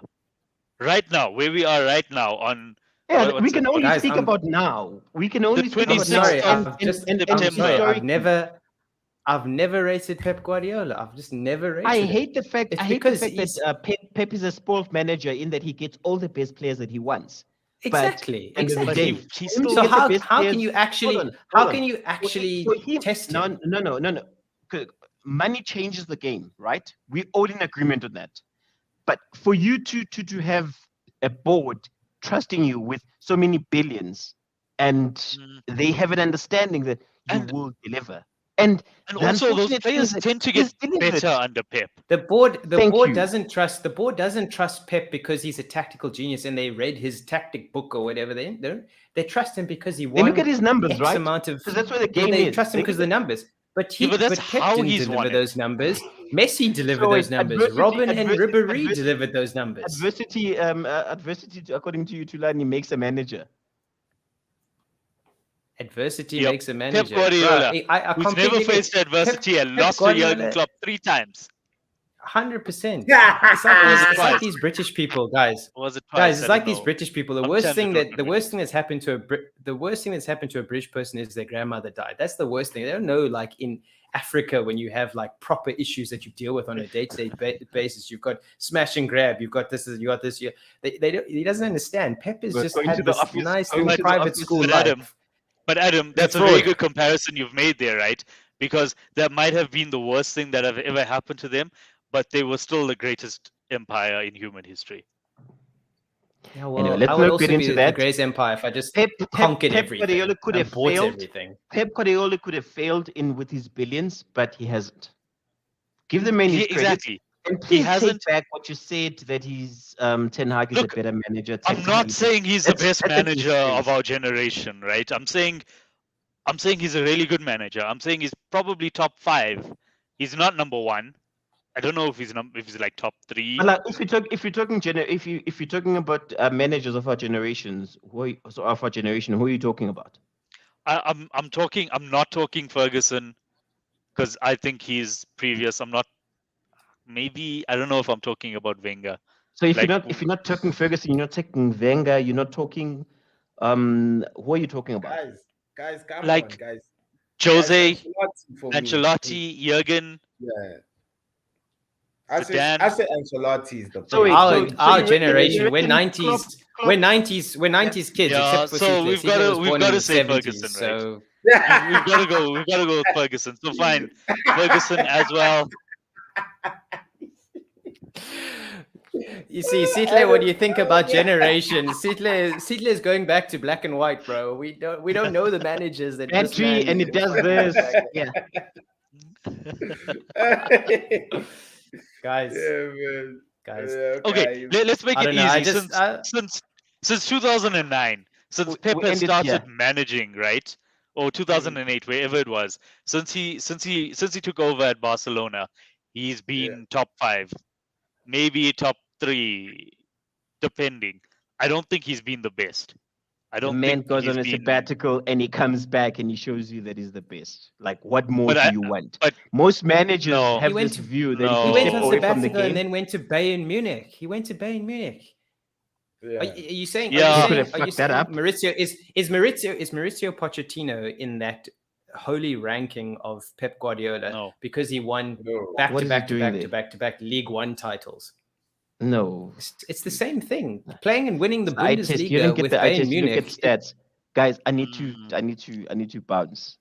Right now, where we are right now on Yeah, what's we it, can only Guys, speak I'm- about now. We can only speak I'm about 26th now. sorry. of I've just. And I'm sorry. September. I've never rated Pep Guardiola. I've just never rated. I him. hate the fact. It's I hate the because fact that Pep is a spoiled manager in that he gets all the best players that he wants. Exactly. But end of the But day, Exactly. he for him still to So get the how best how can players- you actually hold on, how hold can on. you actually For him- test him? No. 'Cause money changes the game, right? We're all in agreement on that. But for you to have a board trusting you with so many billions, and Mm. they have an understanding that you And- will deliver, and And the also, those unfortunate thing players is that tend to he's get delivered. better under Pep. The board Thank you. doesn't trust Pep because he's a tactical genius and they read his tactic book or whatever. They trust him because he They won look at his numbers, X right? amount of. Because that's where the Yeah, game they is. trust him They because of look the numbers. But Yeah, but that's Pep how didn't he's deliver won it. those numbers. Messi delivered So those it's numbers. adversity- Robin and adversity- Ribéry adversity- delivered those numbers. Adversity, according to you, Tulani, makes a manager. Adversity Yep. makes a manager. Guardiola, Bruh, I Who's completely never agree. faced adversity and Pep lost to Jurgen Guardiola- Klopp 3 times. 100%. Yeah. It's like twice. these British people, guys. Was it twice? Guys, it's I like don't these know. British people. The Sometimes worst thing I don't that the know. worst thing that's happened to the worst thing that's happened to a British person is their grandmother died. That's the worst thing. They don't know, like in Africa, when you have like proper issues that you deal with on a day-to-day basis. You've got smash and grab. You've got this. You got this. He doesn't understand. Pep is We're just going had to the this office, nice going little to the private office, school but life. Adam, But Adam, That's that's a very fraud. good comparison you've made there, right? Because that might have been the worst thing that have ever happened to them, but they were still the greatest empire in human history. Yeah, well, Anyway, let's I would not also get into be the that. greatest empire if I just Pep conquered Pep everything. Guardiola could and have bought failed. everything. Pep Guardiola could have failed with his billions, but he hasn't. Give the man his credit. Exactly. And please hasn't- take back what you said that he's Ten Hag is Look, a better manager. I'm not tactically. saying he's the That's- best that's a manager of disgrace. our generation, right? I'm saying he's a really good manager. I'm saying he's probably top 5. He's not number 1. I don't know if he's like top 3. But like, if you're talking about managers of our generations, who are you talking about? I'm not talking Ferguson because I think he's previous. Maybe I don't know if I'm talking about Wenger. So if Like, you're not talking Ferguson, you're not talking Wenger, you're not talking who are you talking about? Guys, come Like, on, guys. Jose, Guys, Ancelotti for me. Ancelotti, Jurgen. Yeah. I say Zidane. Ancelotti is the So wait, player. Our you generation, reckon we're 90s, we're 90s kids, Yeah, except for so Siedler. we've Siedler gotta- was we've born gotta in the say 70s, Ferguson, right? so We've got to go with Ferguson. So fine, Ferguson as well. you see, Siedler, what do you think about generations? Siedler is going back to black and white, bro. We don't know the managers that this Battery man and it does this. Yeah. guys. Yeah, man. Guys. Okay, let's make I it don't know. easy. Since 2009, since We Pep has ended started here. managing, right? Or 2008, wherever it was. Since he took over at Barcelona, he's been top 5, maybe top 3, depending. I don't think he's been the best. I The don't man think goes he's on a been- sabbatical and he comes back and he shows you that he's the best. Like, what more But do I- you want? but Most managers No. have He went this to- view that No. if He you went step on away from the sabbatical game, and then went to Bayern Munich. He went to Bayern Munich. Yeah. Are you saying? Yeah. He Are could you have saying, are you fucked that saying up. Maurizio is Maurizio Pochettino in that holy ranking of Pep Guardiola No. because he won No. back What to is back he to doing back there? to back to back League One titles? no. It's the same thing. Playing and winning the I test. You Bundesliga don't get with the eye Bayern test. You look at Munich. stats. Guys, I need Mm. to bounce.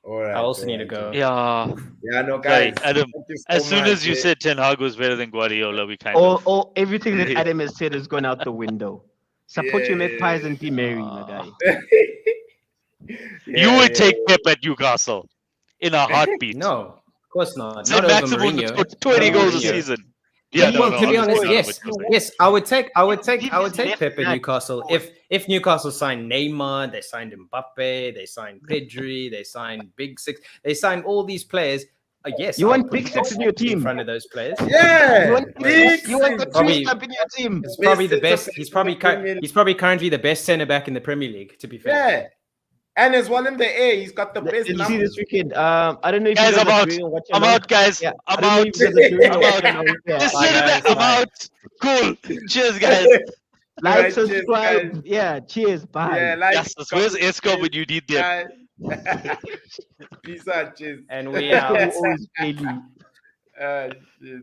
All right, I also need to all right. go. Yeah. Yeah, no, Sorry, guys. Adam, thank you so As soon much, as you eh. said Ten Hag was better than Guardiola, we kind All, of. all everything that Adam has said has gone out the window. Support your Yeah. Magpies and be merry, my guy. You would take Pep at Newcastle in a heartbeat. No, of course not. Say Not over maximum Mourinho. score 20 Not goals a Mourinho. season. Yeah, no, Well, no, to be honestly, honest, not a bit yes, I would take Give his Pep left in back Newcastle if Newcastle signed Neymar, they signed Mbappe, they signed Pedri, they signed Big Six, they signed all these players. Yes, You I'll want put big six in your in team? front of those players. Yeah, You want big you want the six. Probably- twist up in your team. He's probably the Best best. centre He's back in the probably Premier League. he's probably currently the best centre back in the Premier League. To be fair. Yeah, and as well in the air, he's got the best Did you see numbers. this weekend? I don't know if Guys, you guys I'm are out. doing watch I'm along. out, guys. Yeah, I'm I don't know out. if you guys are doing I'm watch out. along. Yeah. Just Bye, sit in there. guys. I'm Bye. out. Cool. Cheers, guys. Like, Alright, cheers, subscribe. guys. Yeah, cheers. Bye. Yeah, like, Yes, where's Esco when you need them? guys. Peace out, cheers. And we out. Always fail you. Shit.